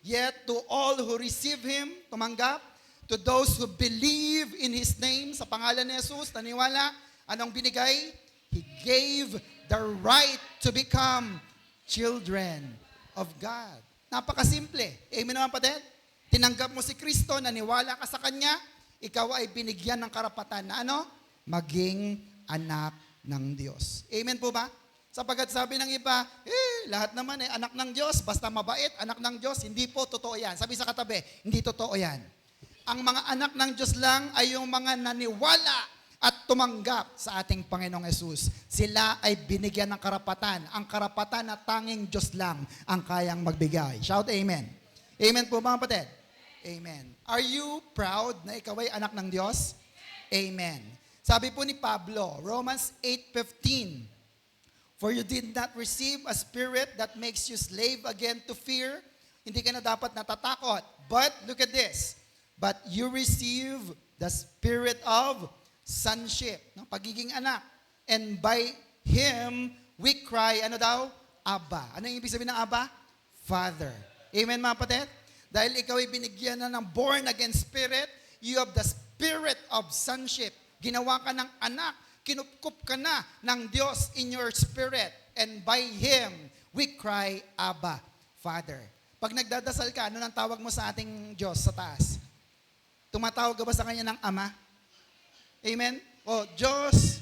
Yet to all who receive Him, tumanggap, to those who believe in His name, sa pangalan ni Jesus, naniwala, anong binigay? He gave the right to become children of God. Napakasimple. Amen naman kapatid? Tinanggap mo si Kristo, naniwala ka sa Kanya, ikaw ay binigyan ng karapatan na maging anak ng Diyos. Amen po ba? Sapagkat sabi ng iba, lahat naman anak ng Diyos, basta mabait, anak ng Diyos, hindi po totoo yan. Sabi sa katabi, hindi totoo yan. Ang mga anak ng Diyos lang ay yung mga naniwala at tumanggap sa ating Panginoong Yesus. Sila ay binigyan ng karapatan. Ang karapatan na tanging Diyos lang ang kayang magbigay. Shout amen. Amen po mga kapatid? Amen. Are you proud na ikaw ay anak ng Diyos? Amen. Sabi po ni Pablo, Romans 8:15, for you did not receive a spirit that makes you slave again to fear. Hindi ka na dapat natatakot. But, look at this. But you receive the spirit of sonship, pagiging anak. And by Him, we cry, Abba. Ano yung ibig sabihin ng Abba? Father. Amen mga kapatid? Dahil ikaw ay binigyan na ng born again spirit, you have the spirit of sonship. Ginawa ka ng anak, kinupkup ka na ng Diyos in your spirit. And by Him, we cry, Abba, Father. Pag nagdadasal ka, ano nang tawag mo sa ating Diyos sa taas? Tumatawag ka ba sa Kanya ng Ama? Amen? Diyos,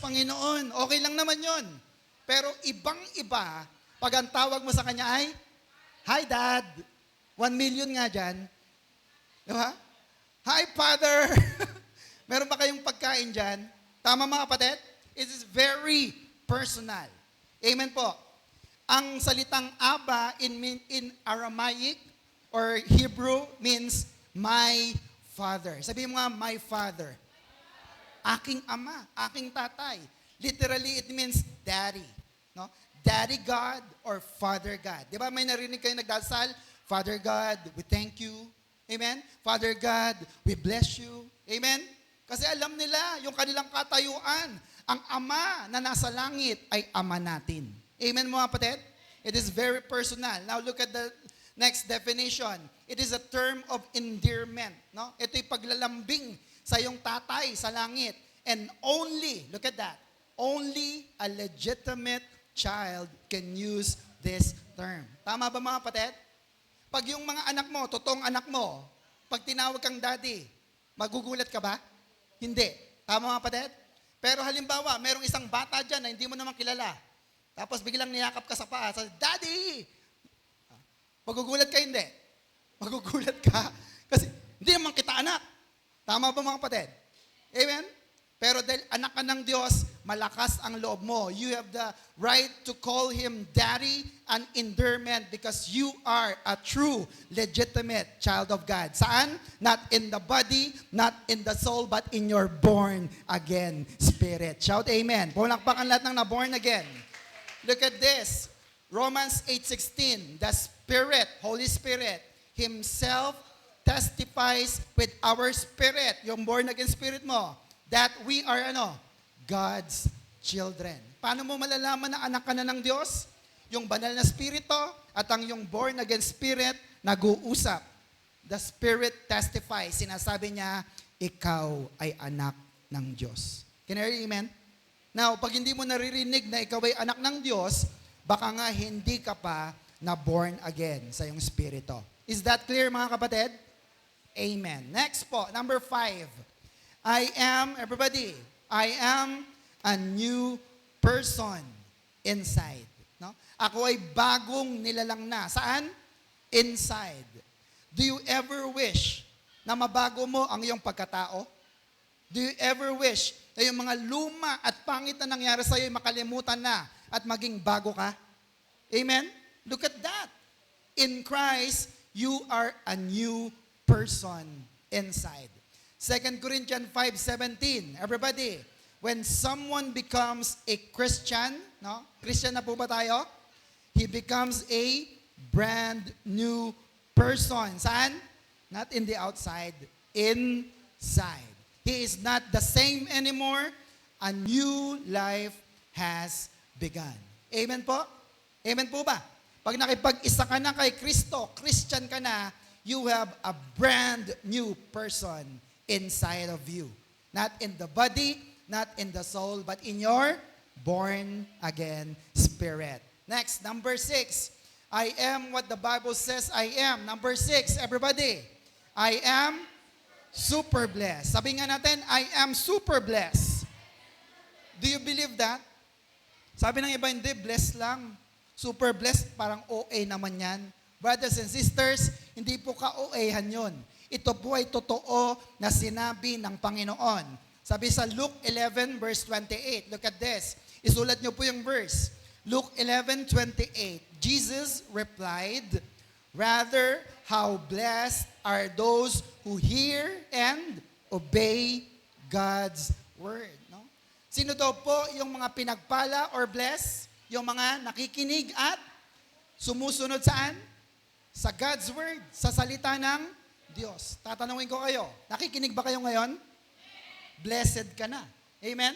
Panginoon, okay lang naman yon. Pero ibang-iba, pag ang tawag mo sa Kanya ay, Hi Dad, 1 million nga dyan. Diba? Hi Father, meron ba kayong pagkain dyan? Tama mga kapatid? It is very personal. Amen po. Ang salitang Abba in Aramaic or Hebrew means my father. Sabihin mo nga, my father. Aking ama, aking tatay. Literally, it means daddy. No? Daddy God or Father God. Di ba may narinig kayo nagdasal? Father God, we thank you. Amen? Father God, we bless you. Amen? Kasi alam nila yung kanilang katayuan. Ang ama na nasa langit ay ama natin. Amen mga kapatid? It is very personal. Now look at the next definition. It is a term of endearment. No? Ito'y paglalambing sa iyong tatay sa langit. And only, look at that, only a legitimate child can use this term. Tama ba mga kapatid? Pag yung mga anak mo, totoong anak mo, pag tinawag kang daddy, magugulat ka ba? Hindi. Tama mga kapatid? Pero halimbawa, merong isang bata dyan na hindi mo naman kilala. Tapos biglang niyakap ka sa paa, sabi, Daddy! Magugulat ka hindi? Magugulat ka. Kasi hindi naman kita anak. Tama ba mga kapatid? Amen? Pero dahil anak ka ng Diyos, malakas ang loob mo. You have the right to call Him Daddy and endearment because you are a true, legitimate child of God. Saan? Not in the body, not in the soul, but in your born again spirit. Shout amen. Pulakpakan lahat ng na-born again. Look at this. Romans 8:16. The Spirit, Holy Spirit, Himself testifies with our spirit, yung born again spirit mo, that we are God's children. Paano mo malalaman na anak ka na ng Diyos? Yung banal na spirito at ang yung born again spirit nag-uusap. The Spirit testifies. Sinasabi niya, ikaw ay anak ng Diyos. Can you hear amen? Now, pag hindi mo naririnig na ikaw ay anak ng Diyos, baka nga hindi ka pa na born again sa iyong spirito. Is that clear mga kapatid? Amen. Next po, number 5. I am a new person inside. No? Ako ay bagong nilalang na. Saan? Inside. Do you ever wish na mabago mo ang iyong pagkatao? Do you ever wish na yung mga luma at pangit na nangyari sa iyo ay makalimutan na at maging bago ka? Amen? Look at that. In Christ, you are a new person inside. 2 Corinthians 5:17. Everybody, when someone becomes a Christian, no? Christian na po ba tayo? He becomes a brand new person. Saan? Not in the outside, inside. He is not the same anymore. A new life has begun. Amen po? Amen po ba? Pag nakipag-isa ka na kay Kristo, Christian ka na, you have a brand new person inside of you. Not in the body, not in the soul, but in your born again spirit. Next, number 6. I am what the Bible says I am. Number 6, everybody. I am super blessed. Sabi nga natin, I am super blessed. Do you believe that? Sabi ng iba, hindi, blessed lang. Super blessed, parang OA naman yan. Brothers and sisters, hindi po ka-OA-han yun. Ito po ay totoo na sinabi ng Panginoon. Sabi sa Luke 11 verse 28, look at this. Isulat niyo po yung verse. Luke 11:28. Jesus replied, rather, how blessed are those who hear and obey God's word. No? Sino daw po yung mga pinagpala or blessed? Yung mga nakikinig at sumusunod saan? Sa God's word, sa salita ng Diyos. Tatanungin ko kayo, nakikinig ba kayo ngayon? Blessed ka na. Amen?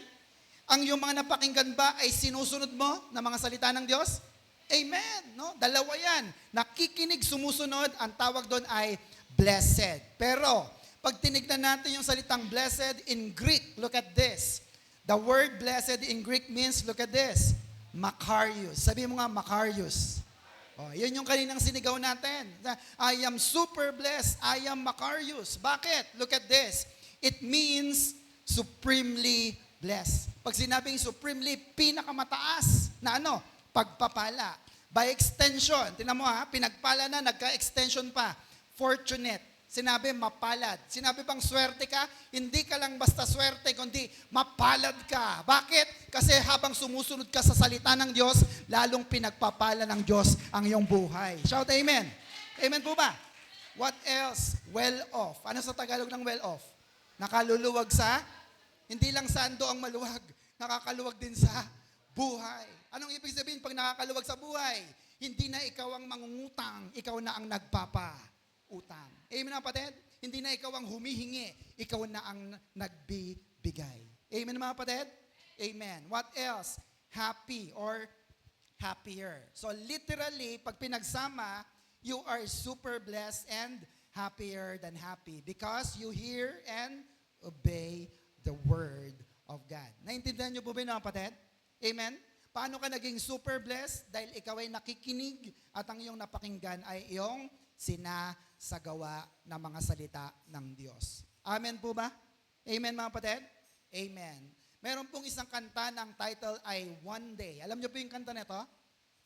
Ang yung mga napakinggan ba ay sinusunod mo na mga salita ng Diyos? Amen. No? Dalawa yan. Nakikinig, sumusunod, ang tawag doon ay blessed. Pero, pag tinignan natin yung salitang blessed in Greek, look at this. The word blessed in Greek means, look at this, Makarios. Sabi mo nga, Makarios. Oh, yun yung kaninang sinigaw natin. I am super blessed. I am Makarios. Bakit? Look at this. It means supremely blessed. Pag sinabing supremely, pinakamataas na pagpapala. By extension, tinan mo pinagpala na, nagka-extension pa. Fortunate. Sinabi, mapalad. Sinabi pang swerte ka, hindi ka lang basta swerte, kundi mapalad ka. Bakit? Kasi habang sumusunod ka sa salita ng Diyos, lalong pinagpapala ng Diyos ang iyong buhay. Shout amen. Amen po ba? What else? Well off. Ano sa Tagalog ng well off? Nakaluluwag sa, hindi lang sando ang maluwag, nakakaluwag din sa buhay. Anong ibig sabihin pag nakakaluwag sa buhay? Hindi na ikaw ang mangungutang, ikaw na ang nagpapautang. Amen mga kapatid? Hindi na ikaw ang humihingi, ikaw na ang nagbibigay. Amen mga kapatid? Amen. What else? Happy or happier. So literally, pag pinagsama, you are super blessed and happier than happy because you hear and obey the word of God. Naintindihan niyo po ba mga kapatid? Amen? Paano ka naging super blessed? Dahil ikaw ay nakikinig at ang iyong napakinggan ay iyong sinasagawa ng mga salita ng Diyos. Amen po ba? Amen mga kapatid? Amen. Meron pong isang kanta ng title ay One Day. Alam niyo po yung kanta nito?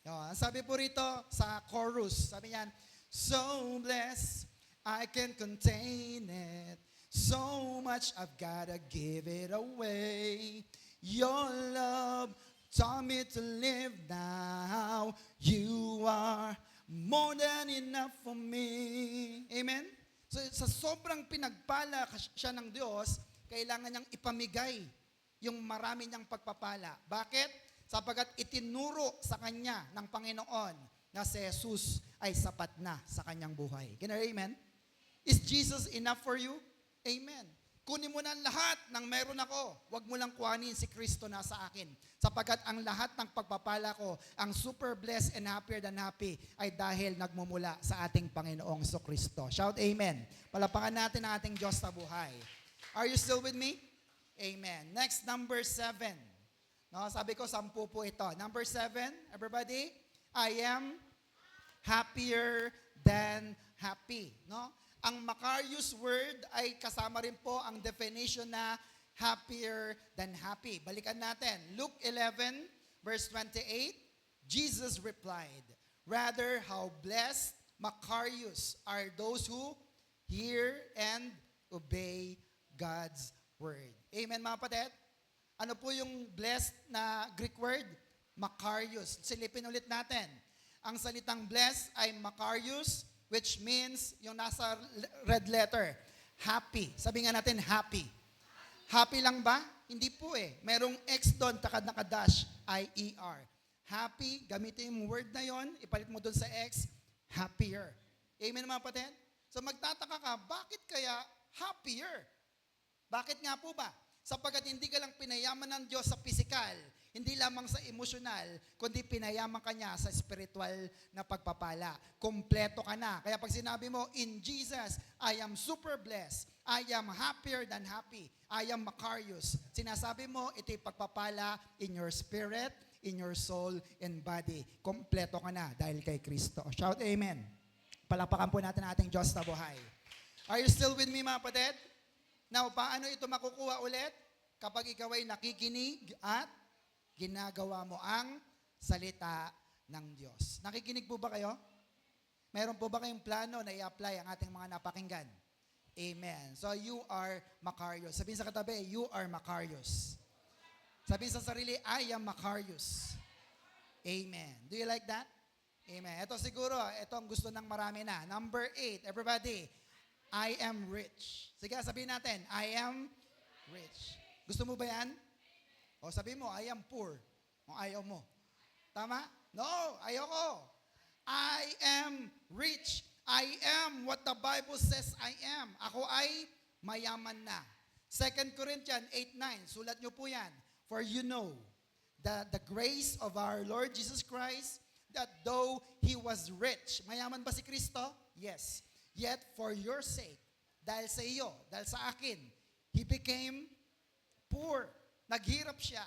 Yun. Sabi po rito sa chorus, sabi niyan, so blessed, I can contain it. So much I've gotta give it away. Your love taught me to live now. You are more than enough for me. Amen? So sa sobrang pinagpala siya ng Diyos, kailangan niyang ipamigay yung marami niyang pagpapala. Bakit? Sapagat itinuro sa kanya ng Panginoon na si Jesus ay sapat na sa kanyang buhay. Can I amen? Is Jesus enough for you? Amen. Kunin mo na lahat ng meron ako. Huwag mo lang kuhanin si Kristo na sa akin. Sapagat ang lahat ng pagpapala ko, ang super blessed and happier than happy, ay dahil nagmumula sa ating Panginoong Kristo. Shout amen. Palapakan natin ang ating Diyos sa buhay. Are you still with me? Amen. Next, number 7. No, sabi ko, 10 po ito. Number 7, everybody, I am happier than happy. No? Ang Macarius word ay kasama rin po ang definition na happier than happy. Balikan natin. Luke 11, verse 28, Jesus replied, rather how blessed, Macarius, are those who hear and obey God's word. Amen mga kapatid? Ano po yung blessed na Greek word? Makarios. Silipin ulit natin. Ang salitang blessed ay Makarios, which means yung nasa red letter, happy. Sabi nga natin, happy. Happy lang ba? Hindi po eh. Merong X doon, takad nakadash, I-E-R. Happy, gamitin yung word na yon, ipalit mo doon sa X, happier. Amen mga kapatid? So magtataka ka, bakit kaya happier? Bakit nga po ba? Sapagkat hindi ka lang pinayaman ng Diyos sa physical, hindi lamang sa emosyonal, kundi pinayaman ka niya sa spiritual na pagpapala. Kompleto ka na. Kaya pag sinabi mo, in Jesus, I am super blessed. I am happier than happy. I am Macarius. Sinasabi mo, ito'y pagpapala in your spirit, in your soul, and body. Kompleto ka na dahil kay Kristo. Shout amen. Palapakan po natin ating Diyos na buhay. Are you still with me mga kapatid? Now, paano ito makukuha ulit? Kapag ikaw ay nakikinig at ginagawa mo ang salita ng Diyos. Nakikinig po ba kayo? Meron po ba kayong plano na i-apply ang ating mga napakinggan? Amen. So you are Macarius. Sabihin sa katabi, you are Macarius. Sabihin sa sarili, I am Macarius. Amen. Do you like that? Amen. Ito siguro, ito ang gusto ng marami na. Number 8, everybody, I am rich. Sige, sabihin natin, I am rich. Gusto mo ba yan? O sabi mo, I am poor. Kung ayaw mo. Tama? No, ayoko. I am rich. I am what the Bible says I am. Ako ay mayaman na. 2 Corinthians 8:9, sulat nyo po yan. For you know that the grace of our Lord Jesus Christ, that though He was rich, mayaman ba si Kristo? Yes. Yet for your sake, dahil sa iyo, dahil sa akin, He became poor. Naghirap siya.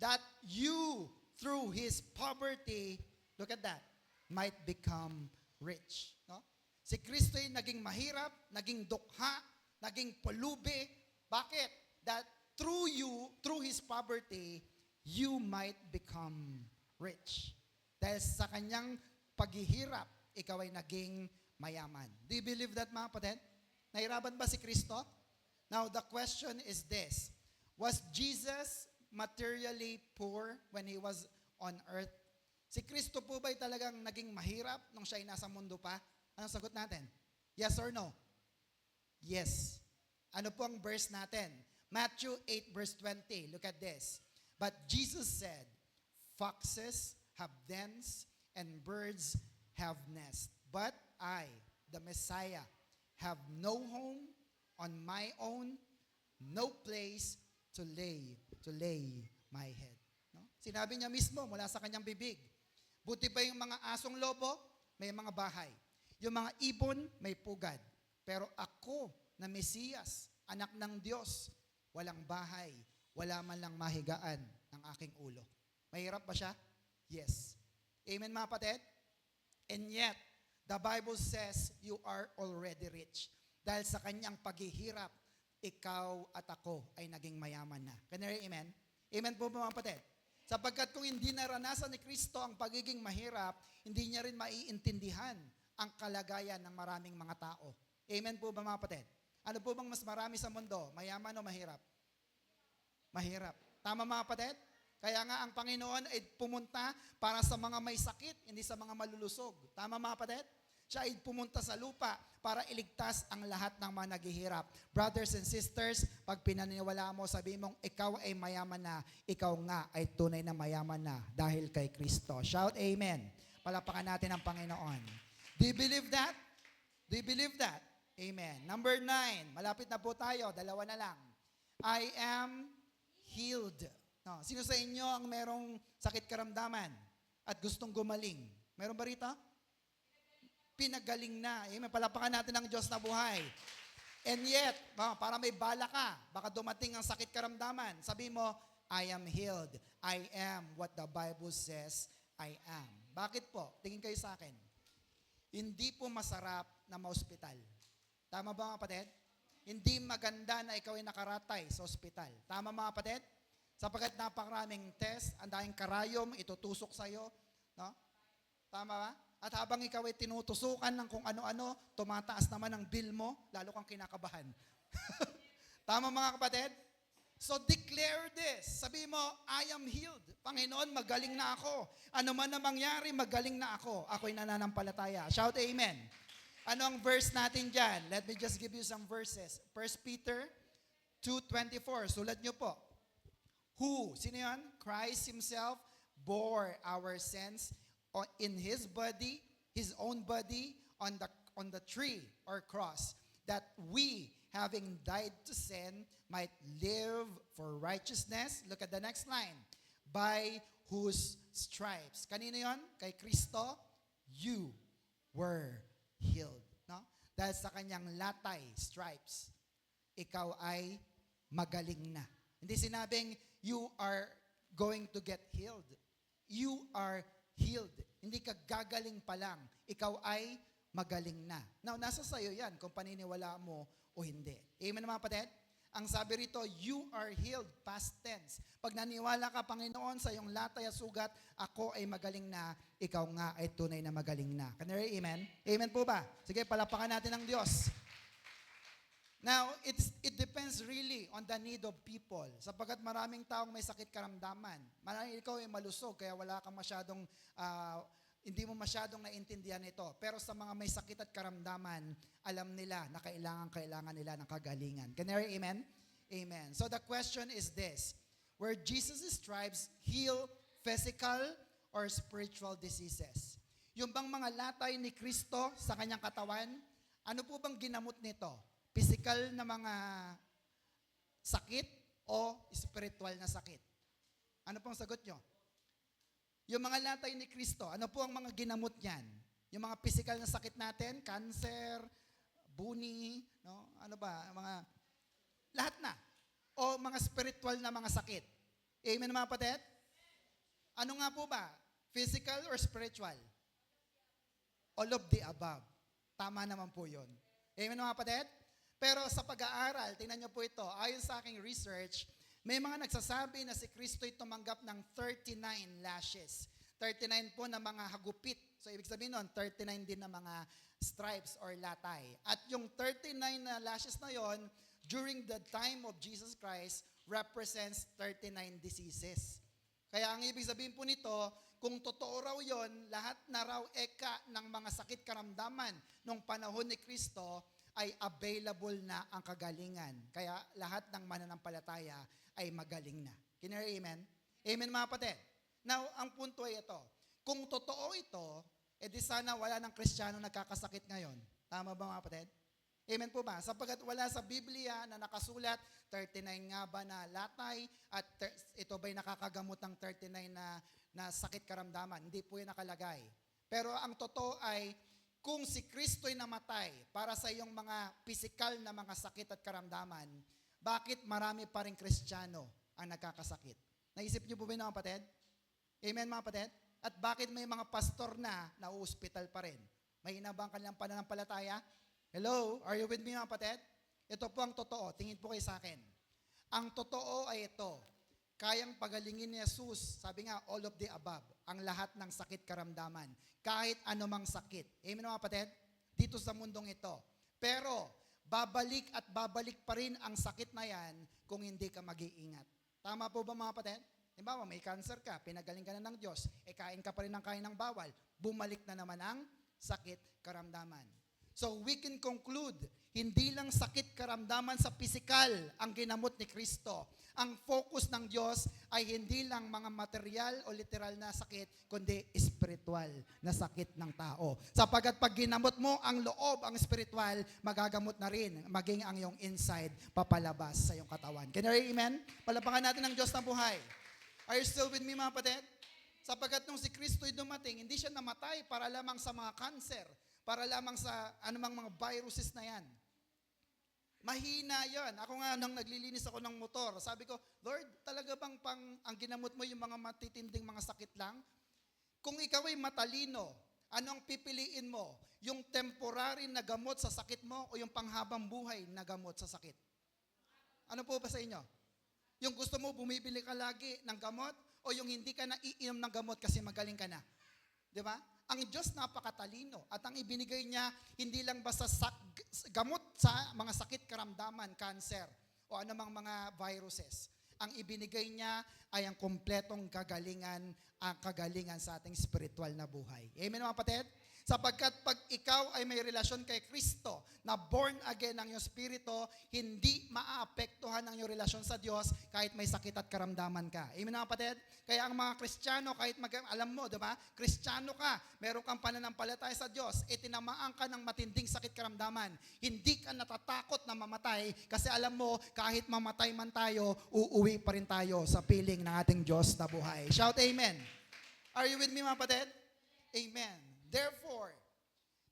That you, through His poverty, look at that, might become rich. No? Si Kristo ay naging mahirap, naging dukha, naging pulubi. Bakit? That through you, through His poverty, you might become rich. Dahil sa kanyang paghihirap, ikaw ay naging mayaman. Do you believe that mga kapatid? Nahirapan ba si Kristo? Now, the question is this. Was Jesus materially poor when He was on earth? Si Kristo po ba'y talagang naging mahirap nung siya ay nasa mundo pa? Anong sagot natin? Yes or no? Yes. Ano po ang verse natin? Matthew 8 verse 20. Look at this. But Jesus said, foxes have dens and birds have nests. But I, the Messiah, have no home on my own, no place to lay my head. No? Sinabi niya mismo mula sa kanyang bibig. Buti pa yung mga asong lobo, may mga bahay. Yung mga ibon, may pugad. Pero ako na Mesiyas, anak ng Diyos, walang bahay, wala man lang mahigaan ng aking ulo. Mahirap ba siya? Yes. Amen mga kapatid? And yet, the Bible says you are already rich. Dahil sa kanyang paghihirap, ikaw at ako ay naging mayaman na. Can you hear amen? Amen po mga kapatid? Sapagkat kung hindi naranasan ni Kristo ang pagiging mahirap, hindi niya rin maiintindihan ang kalagayan ng maraming mga tao. Amen po ba mga kapatid? Ano po bang mas marami sa mundo? Mayaman o mahirap? Mahirap. Tama mga kapatid? Kaya nga ang Panginoon ay pumunta para sa mga may sakit, hindi sa mga malulusog. Tama mga kapatid? Siya ay pumunta sa lupa para iligtas ang lahat ng mga naghihirap. Brothers and sisters, pag pinaniniwalaan mo, sabi mong ikaw ay mayaman na, ikaw nga ay tunay na mayaman na dahil kay Kristo. Shout amen. Palapakan natin ang Panginoon. Do you believe that? Do you believe that? Amen. Number 9, malapit na po tayo, dalawa na lang. I am healed. No, sino sa inyo ang merong sakit karamdaman at gustong gumaling? Meron ba rito? Pinagaling na. Amen. Palapakan natin ang Diyos na buhay. And yet, para may bala ka, baka dumating ang sakit karamdaman. Sabi mo, I am healed. I am what the Bible says I am. Bakit po? Tingin kayo sa akin. Hindi po masarap na ma-hospital. Tama ba mga kapatid? Hindi maganda na ikaw ay nakaratay sa ospital. Tama mga kapatid? Sapagkat napakaraming test, ang daming karayom, itutusok sa'yo. No? Tama ba? At habang ikaw ay tinutusukan ng kung ano-ano, tumataas naman ang bill mo, lalo kang kinakabahan. Tama mga kapatid? So declare this. Sabi mo, I am healed. Panginoon, magaling na ako. Ano man na mangyari, magaling na ako. Ako'y nananampalataya. Shout amen. Ano ang verse natin dyan? Let me just give you some verses. 1 Peter 2:24. Sulat nyo po. Who? Sino yan? Christ Himself bore our sins in His body, His own body, on the tree or cross, that we, having died to sin, might live for righteousness. Look at the next line. By whose stripes. Kanino yon? Kay Kristo, you were healed. No? Dahil sa kanyang latay, stripes, ikaw ay magaling na. Hindi sinabing, you are going to get healed. You are healed. Hindi ka gagaling pa lang. Ikaw ay magaling na. Now, nasa sayo yan kung paniniwala mo o hindi. Amen mga kapatid? Ang sabi rito, you are healed, past tense. Pag naniwala ka, Panginoon, sa iyong latay at sugat, ako ay magaling na, ikaw nga ay tunay na magaling na. Can you hear amen? Amen po ba? Sige, palapakan natin ang Diyos. Now, it depends really on the need of people. Sapagkat maraming taong may sakit karamdaman. Maraming ikaw ay malusog, kaya wala kang masyadong, hindi mo masyadong naintindihan ito. Pero sa mga may sakit at karamdaman, alam nila na kailangan nila ng kagalingan. Can you hear amen? Amen. So the question is this. Were Jesus' stripes heal physical or spiritual diseases? Yung bang mga latay ni Kristo sa kanyang katawan, ano po bang ginamot nito? Physical na mga sakit o spiritual na sakit? Ano pong sagot nyo? Yung mga latay ni Kristo, ano po ang mga ginamot niyan? Yung mga physical na sakit natin, cancer, buni, no? Ano ba? Lahat na. O mga spiritual na mga sakit. Amen mga kapatid? Ano nga po ba? Physical or spiritual? All of the above. Tama naman po yun. Amen mga kapatid? Pero sa pag-aaral, tingnan niyo po ito, ayon sa aking research, may mga nagsasabi na si Kristo'y tumanggap ng 39 lashes. 39 po na mga hagupit. So ibig sabihin nun, 39 din na mga stripes or latay. At yung 39 na lashes na yon, during the time of Jesus Christ, represents 39 diseases. Kaya ang ibig sabihin po nito, kung totoo raw yon, lahat na raw eka ng mga sakit karamdaman nung panahon ni Kristo ay available na ang kagalingan. Kaya lahat ng mananampalataya ay magaling na. Can you hear amen? Amen mga kapatid. Now, ang punto ay ito. Kung totoo ito, edi sana wala ng Kristiyano nagkakasakit ngayon. Tama ba mga kapatid? Amen po ba? Sapagkat wala sa Biblia na nakasulat 39 nga ba na latay at ito ba'y nakakagamot ng 39 na sakit karamdaman? Hindi po yan nakalagay. Pero ang totoo ay kung si Kristo'y namatay para sa iyong mga pisikal na mga sakit at karamdaman, bakit marami pa rin Kristiyano ang nagkakasakit? Naisip niyo po ba yun, mga kapatid? Amen mga kapatid? At bakit may mga pastor na na-hospital pa rin? Mahina ba ang kanilang pananampalataya? Hello? Are you with me mga kapatid? Ito po ang totoo. Tingin po kayo sa akin. Ang totoo ay ito. Kayang pagalingin ni Jesus, sabi nga, all of the above, ang lahat ng sakit karamdaman, kahit anumang sakit. Amen mga kapatid? Dito sa mundong ito. Pero, babalik at babalik pa rin ang sakit na yan kung hindi ka mag-iingat. Tama po ba mga kapatid? Halimbawa, may cancer ka, pinagaling ka na ng Diyos, kain ka pa rin ng kain ng bawal, bumalik na naman ang sakit karamdaman. So we can conclude, hindi lang sakit karamdaman sa pisikal ang ginamot ni Kristo. Ang focus ng Diyos ay hindi lang mga material o literal na sakit, kundi spiritual na sakit ng tao. Sapagat pag ginamot mo ang loob, ang spiritual, magagamot na rin, maging ang iyong inside papalabas sa iyong katawan. Can you hear amen? Palapakan natin ang Diyos ng buhay. Are you still with me mga kapatid? Sapagat nung si Kristo'y dumating, hindi siya namatay para lamang sa mga cancer, para lamang sa anumang mga viruses na yan. Mahina yan. Ako nga nang naglilinis ako ng motor, sabi ko, Lord, talaga bang ang ginamot mo yung mga matitinding mga sakit lang? Kung ikaw ay matalino, ano ang pipiliin mo? Yung temporary na gamot sa sakit mo o yung panghabang buhay na gamot sa sakit? Ano po ba sa inyo? Yung gusto mo bumibili ka lagi ng gamot o yung hindi ka na iinom ng gamot kasi magaling ka na? Di ba? Ang Diyos napakatalino at ang ibinigay niya hindi lang basta gamot sa mga sakit karamdaman, cancer o anumang mga viruses. Ang ibinigay niya ay ang kompletong kagalingan, ang kagalingan sa ating spiritual na buhay. Amen mga kapatid? Sapagkat pag ikaw ay may relasyon kay Kristo, na born again ang iyong spirito, hindi maaapektuhan ang iyong relasyon sa Diyos kahit may sakit at karamdaman ka. Amen mga kapatid? Kaya ang mga Kristiyano, kahit alam mo, diba? Kristiyano ka, meron kang pananampalataya sa Diyos, tinamaan ka ng matinding sakit karamdaman. Hindi ka natatakot na mamatay kasi alam mo, kahit mamatay man tayo, uuwi pa rin tayo sa piling ng ating Diyos na buhay. Shout amen. Are you with me mga kapatid? Amen. Therefore,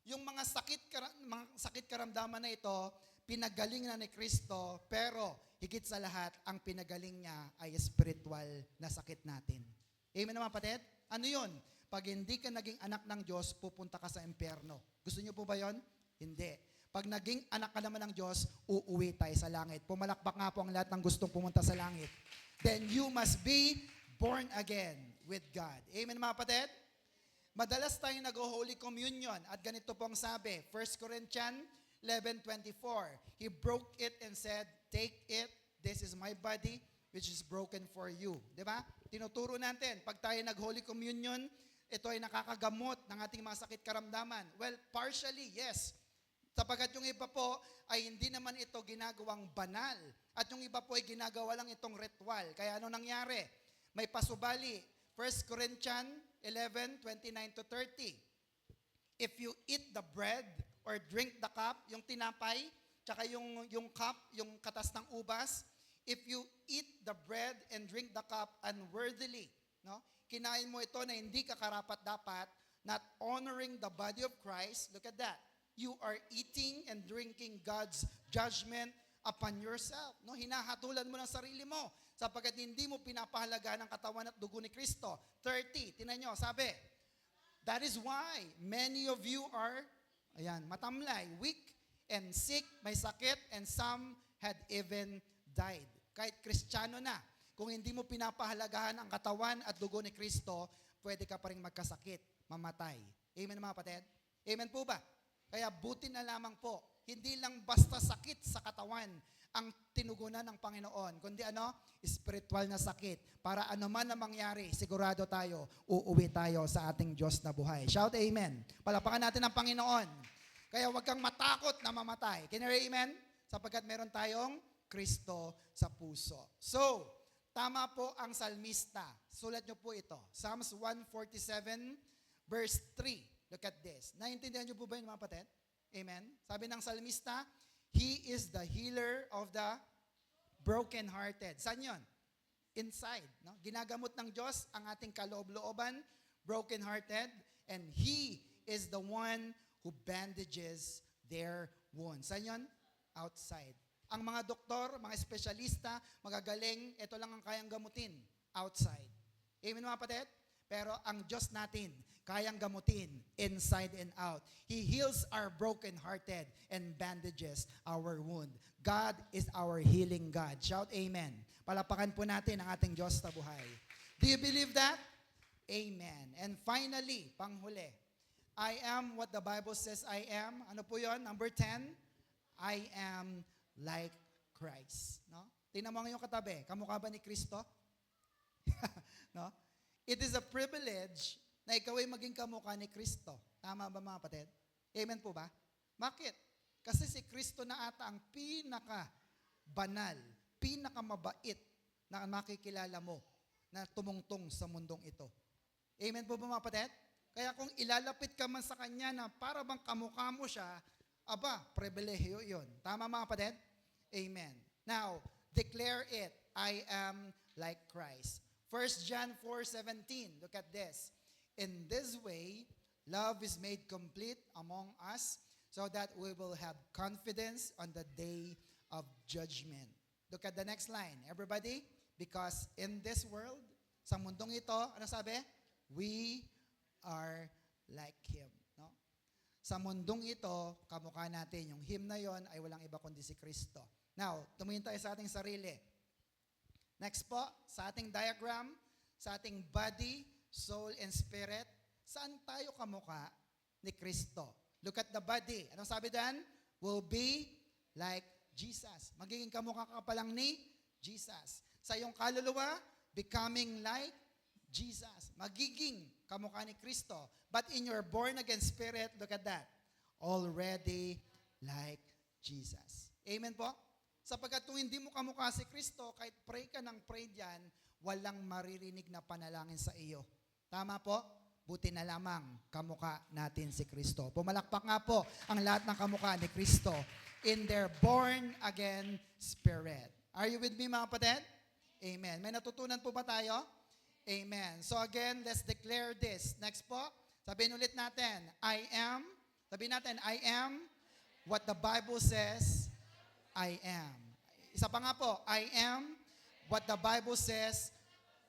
yung mga sakit karamdaman na ito, pinagaling na ni Kristo, pero higit sa lahat, ang pinagaling niya ay spiritual na sakit natin. Amen naman kapatid? Ano yun? Pag hindi ka naging anak ng Diyos, pupunta ka sa impyerno. Gusto niyo po ba yon? Hindi. Pag naging anak ka naman ng Diyos, uuwi tayo sa langit. Pumalakpak nga po ang lahat ng gustong pumunta sa langit. Then you must be born again with God. Amen mga kapatid? Madalas tayong nag-Holy Communion at ganito pong sabi, 1 Corinthians 11:24, He broke it and said, take it, this is my body, which is broken for you. Diba? Tinuturo natin, pag tayo nag-Holy Communion, ito ay nakakagamot ng ating mga sakit karamdaman. Well, partially, yes. Sapagat yung iba po ay hindi naman ito ginagawang banal. At yung iba po ay ginagawa lang itong ritual. Kaya ano nangyari? May pasubali. 1 Corinthians 11:29-30. If you eat the bread or drink the cup, yung tinapay, tsaka yung cup, yung katas ng ubas, if you eat the bread and drink the cup unworthily, no? Kinain mo ito na hindi ka karapat-dapat, not honoring the body of Christ, look at that. You are eating and drinking God's judgment upon yourself. No? Hinahatulan mo ng sarili mo sapagkat hindi mo pinapahalagaan ang katawan at dugo ni Kristo. 30, tinan nyo, sabi, that is why many of you are, matamlay, weak and sick, may sakit, and some had even died. Kahit Kristiyano na, kung hindi mo pinapahalagahan ang katawan at dugo ni Kristo, pwede ka pa rin magkasakit, mamatay. Amen mga kapatid? Amen po ba? Kaya buti na lamang po, hindi lang basta sakit sa katawan ang tinugunan ng Panginoon, kundi spiritual na sakit. Para anuman na mangyari, sigurado tayo, uuwi tayo sa ating Diyos na buhay. Shout amen. Palapakan natin ang Panginoon. Kaya huwag kang matakot na mamatay. Can you hear amen? Sapagkat meron tayong Kristo sa puso. So, tama po ang salmista. Sulat nyo po ito. Psalms 147 verse 3. Look at this. Naiintindihan nyo po ba yun, mga kapatid? Amen? Sabi ng salmista, He is the healer of the brokenhearted. Saan yun? Inside. No? Ginagamot ng Diyos ang ating kaloob-looban, brokenhearted, and He is the one who bandages their wounds. Saan yun? Outside. Ang mga doktor, mga espesyalista, magagaling, ito lang ang kayang gamutin. Outside. Amen, mga kapatid? Pero ang Diyos natin, kayang gamutin inside and out. He heals our brokenhearted and bandages our wound. God is our healing God. Shout amen. Palapakan po natin ang ating Diyos na buhay. Do you believe that? Amen. And finally, panghuli, I am what the Bible says I am. Ano po yon? Number 10, I am like Christ. No? Tingnan mo ngayon katabi, kamukha ba ni Kristo? No? It is a privilege na ikaw ay maging kamukha ni Kristo. Tama ba, mga kapatid? Amen po ba? Bakit? Kasi si Kristo na ata ang pinaka-banal, pinaka-mabait na makikilala mo na tumungtong sa mundong ito. Amen po ba, mga kapatid? Kaya kung ilalapit ka man sa Kanya na para bang kamukha mo siya, aba, pribilehiyo yun. Tama, mga kapatid? Amen. Now, declare it, I am like Christ. 1 John 4:17, look at this. In this way, love is made complete among us so that we will have confidence on the day of judgment. Look at the next line. Everybody, because in this world, sa mundong ito, ano sabi? We are like Him. No? Sa mundong ito, kamukha natin. Yung Him na yon ay walang iba kundi si Kristo. Now, tumingin tayo sa ating sarili. Next po, sa ating diagram, sa ating body, soul, and spirit, saan tayo kamukha ni Kristo? Look at the body. Anong sabi dyan? Will be like Jesus. Magiging kamukha ka pa lang ni Jesus. Sa iyong kaluluwa, becoming like Jesus. Magiging kamukha ni Kristo. But in your born-again spirit, look at that. Already like Jesus. Amen po? Sapagkat kung hindi mo kamukha si Kristo, kahit pray ka ng pray dyan, walang maririnig na panalangin sa iyo. Tama po? Buti na lamang kamukha natin si Kristo. Pumalakpak nga po ang lahat ng kamukha ni Kristo in their born-again spirit. Are you with me, mga kapatid? Amen. May natutunan po ba tayo? Amen. So again, let's declare this. Next po, sabihin ulit natin, sabihin natin, I am what the Bible says I am. Isa pa nga po, I am what the Bible says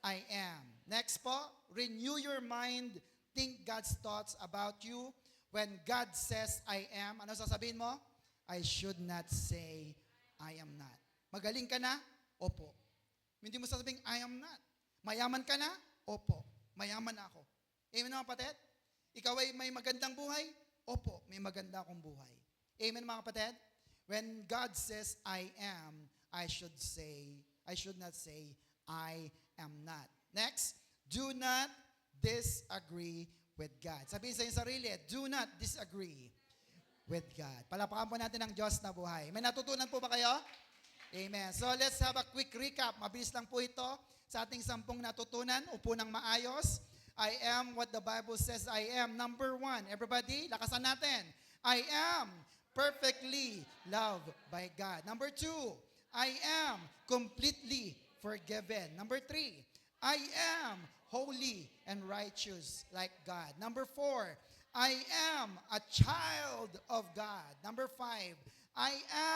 I am. Next po, renew your mind, think God's thoughts about you. When God says I am, ano sasabihin mo? I should not say I am not. Magaling ka na? Opo. Hindi mo sasabihin I am not. Mayaman ka na? Opo. Mayaman ako. Amen, mga kapatid? Ikaw ay may magandang buhay? Opo, may maganda akong buhay. Amen, mga kapatid? When God says I am, I should not say I am not. Next, do not disagree with God. Sabihin sa iyong sarili, do not disagree with God. Palapakan po natin ang Diyos na buhay. May natutunan po ba kayo? Amen. So let's have a quick recap. Mabilis lang po ito sa ating 10 natutunan. Upo ng maayos. I am what the Bible says I am. Number 1, everybody, lakasan natin. I am perfectly loved by God. Number 2, I am completely forgiven. Number 3, I am holy and righteous like God. Number 4, I am a child of God. Number 5, I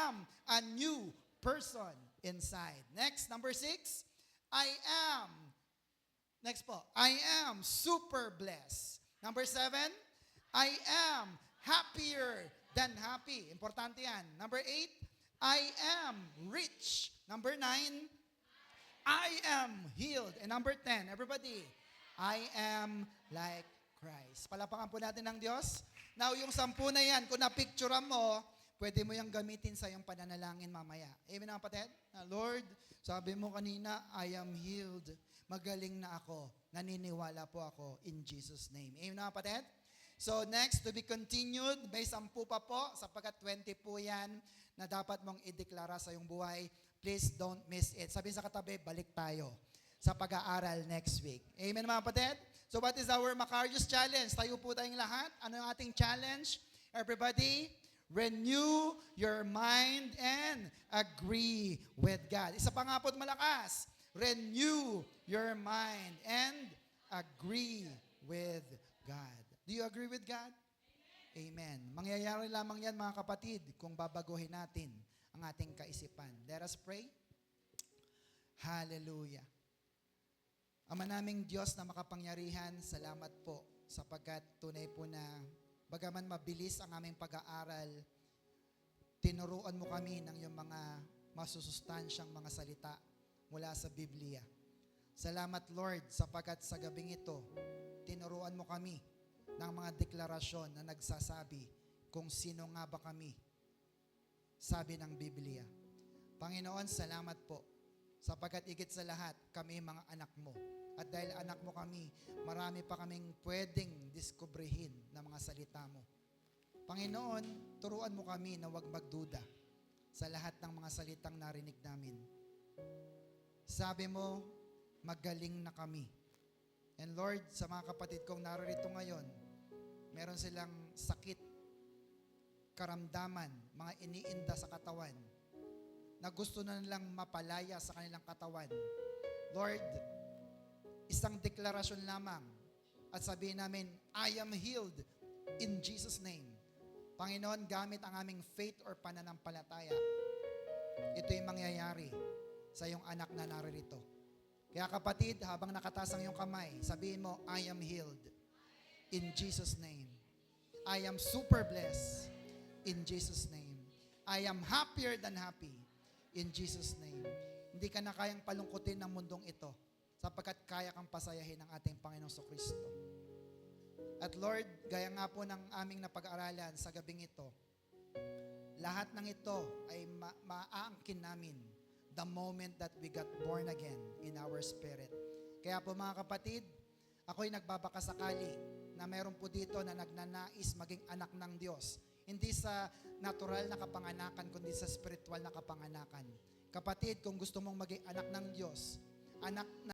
am a new person inside. Next, number 6, I am super blessed. Number 7, I am happier than happy. Importante yan. Number 8, I am rich. Number 9, I am healed. And number 10, everybody, I am like Christ. Palapakan po natin ng Diyos. Now, yung 10 na yan, kung napicturean mo, pwede mo yung gamitin sa iyong pananalangin mamaya. Amen mga kapatid? Lord, sabi mo kanina, I am healed. Magaling na ako. Naniniwala po ako in Jesus' name. Amen mga kapatid? So next, to be continued, may 10 pa po, sapagkat 20 po yan na dapat mong ideklara sa iyong buhay. Please don't miss it. Sabi sa katabi, balik tayo sa pag-aaral next week. Amen mga kapatid? So what is our Macarius Challenge? Tayo po tayong lahat. Ano yung ating challenge? Everybody, renew your mind and agree with God. Isa pa nga po't malakas. Renew your mind and agree with God. Do you agree with God? Amen. Mangyayari lamang yan mga kapatid kung babaguhin natin ang ating kaisipan. Let us pray. Hallelujah. Ama naming Diyos na makapangyarihan, salamat po sapagkat tunay po na bagaman mabilis ang aming pag-aaral, tinuruan mo kami ng iyong mga masusustansyang mga salita mula sa Biblia. Salamat Lord sapagkat sa gabing ito, tinuruan mo kami ng mga deklarasyon na nagsasabi kung sino nga ba kami, sabi ng Biblia. Panginoon, salamat po sapagkat higit sa lahat, kami mga anak mo. At dahil anak mo kami, marami pa kaming pwedeng diskubrihin na mga salita mo. Panginoon, turuan mo kami na huwag magduda sa lahat ng mga salitang narinig namin. Sabi mo, magaling na kami. And Lord, sa mga kapatid kong narito ngayon, meron silang sakit, karamdaman, mga iniinda sa katawan, na gusto na nilang mapalaya sa kanilang katawan. Lord, isang deklarasyon lamang at sabihin namin, I am healed in Jesus' name. Panginoon, gamit ang aming faith or pananampalataya, ito'y mangyayari sa iyong anak na naririto. Kaya kapatid, habang nakataas ang iyong kamay, sabihin mo, I am healed in Jesus' name. I am super blessed in Jesus' name. I am happier than happy in Jesus' name. Hindi ka na kayang palungkutin ng mundong ito sapagkat kaya kang pasayahin ng ating Panginoong Kristo. At Lord, gaya nga po ng aming napag-aralan sa gabing ito, lahat ng ito ay maaangkin namin the moment that we got born again in our spirit. Kaya po mga kapatid, ako'y nagbabakasakali na mayroon po dito na nagnanais maging anak ng Diyos. Hindi sa natural na kapanganakan, kundi sa spiritual na kapanganakan. Kapatid, kung gusto mong maging anak ng Diyos, anak na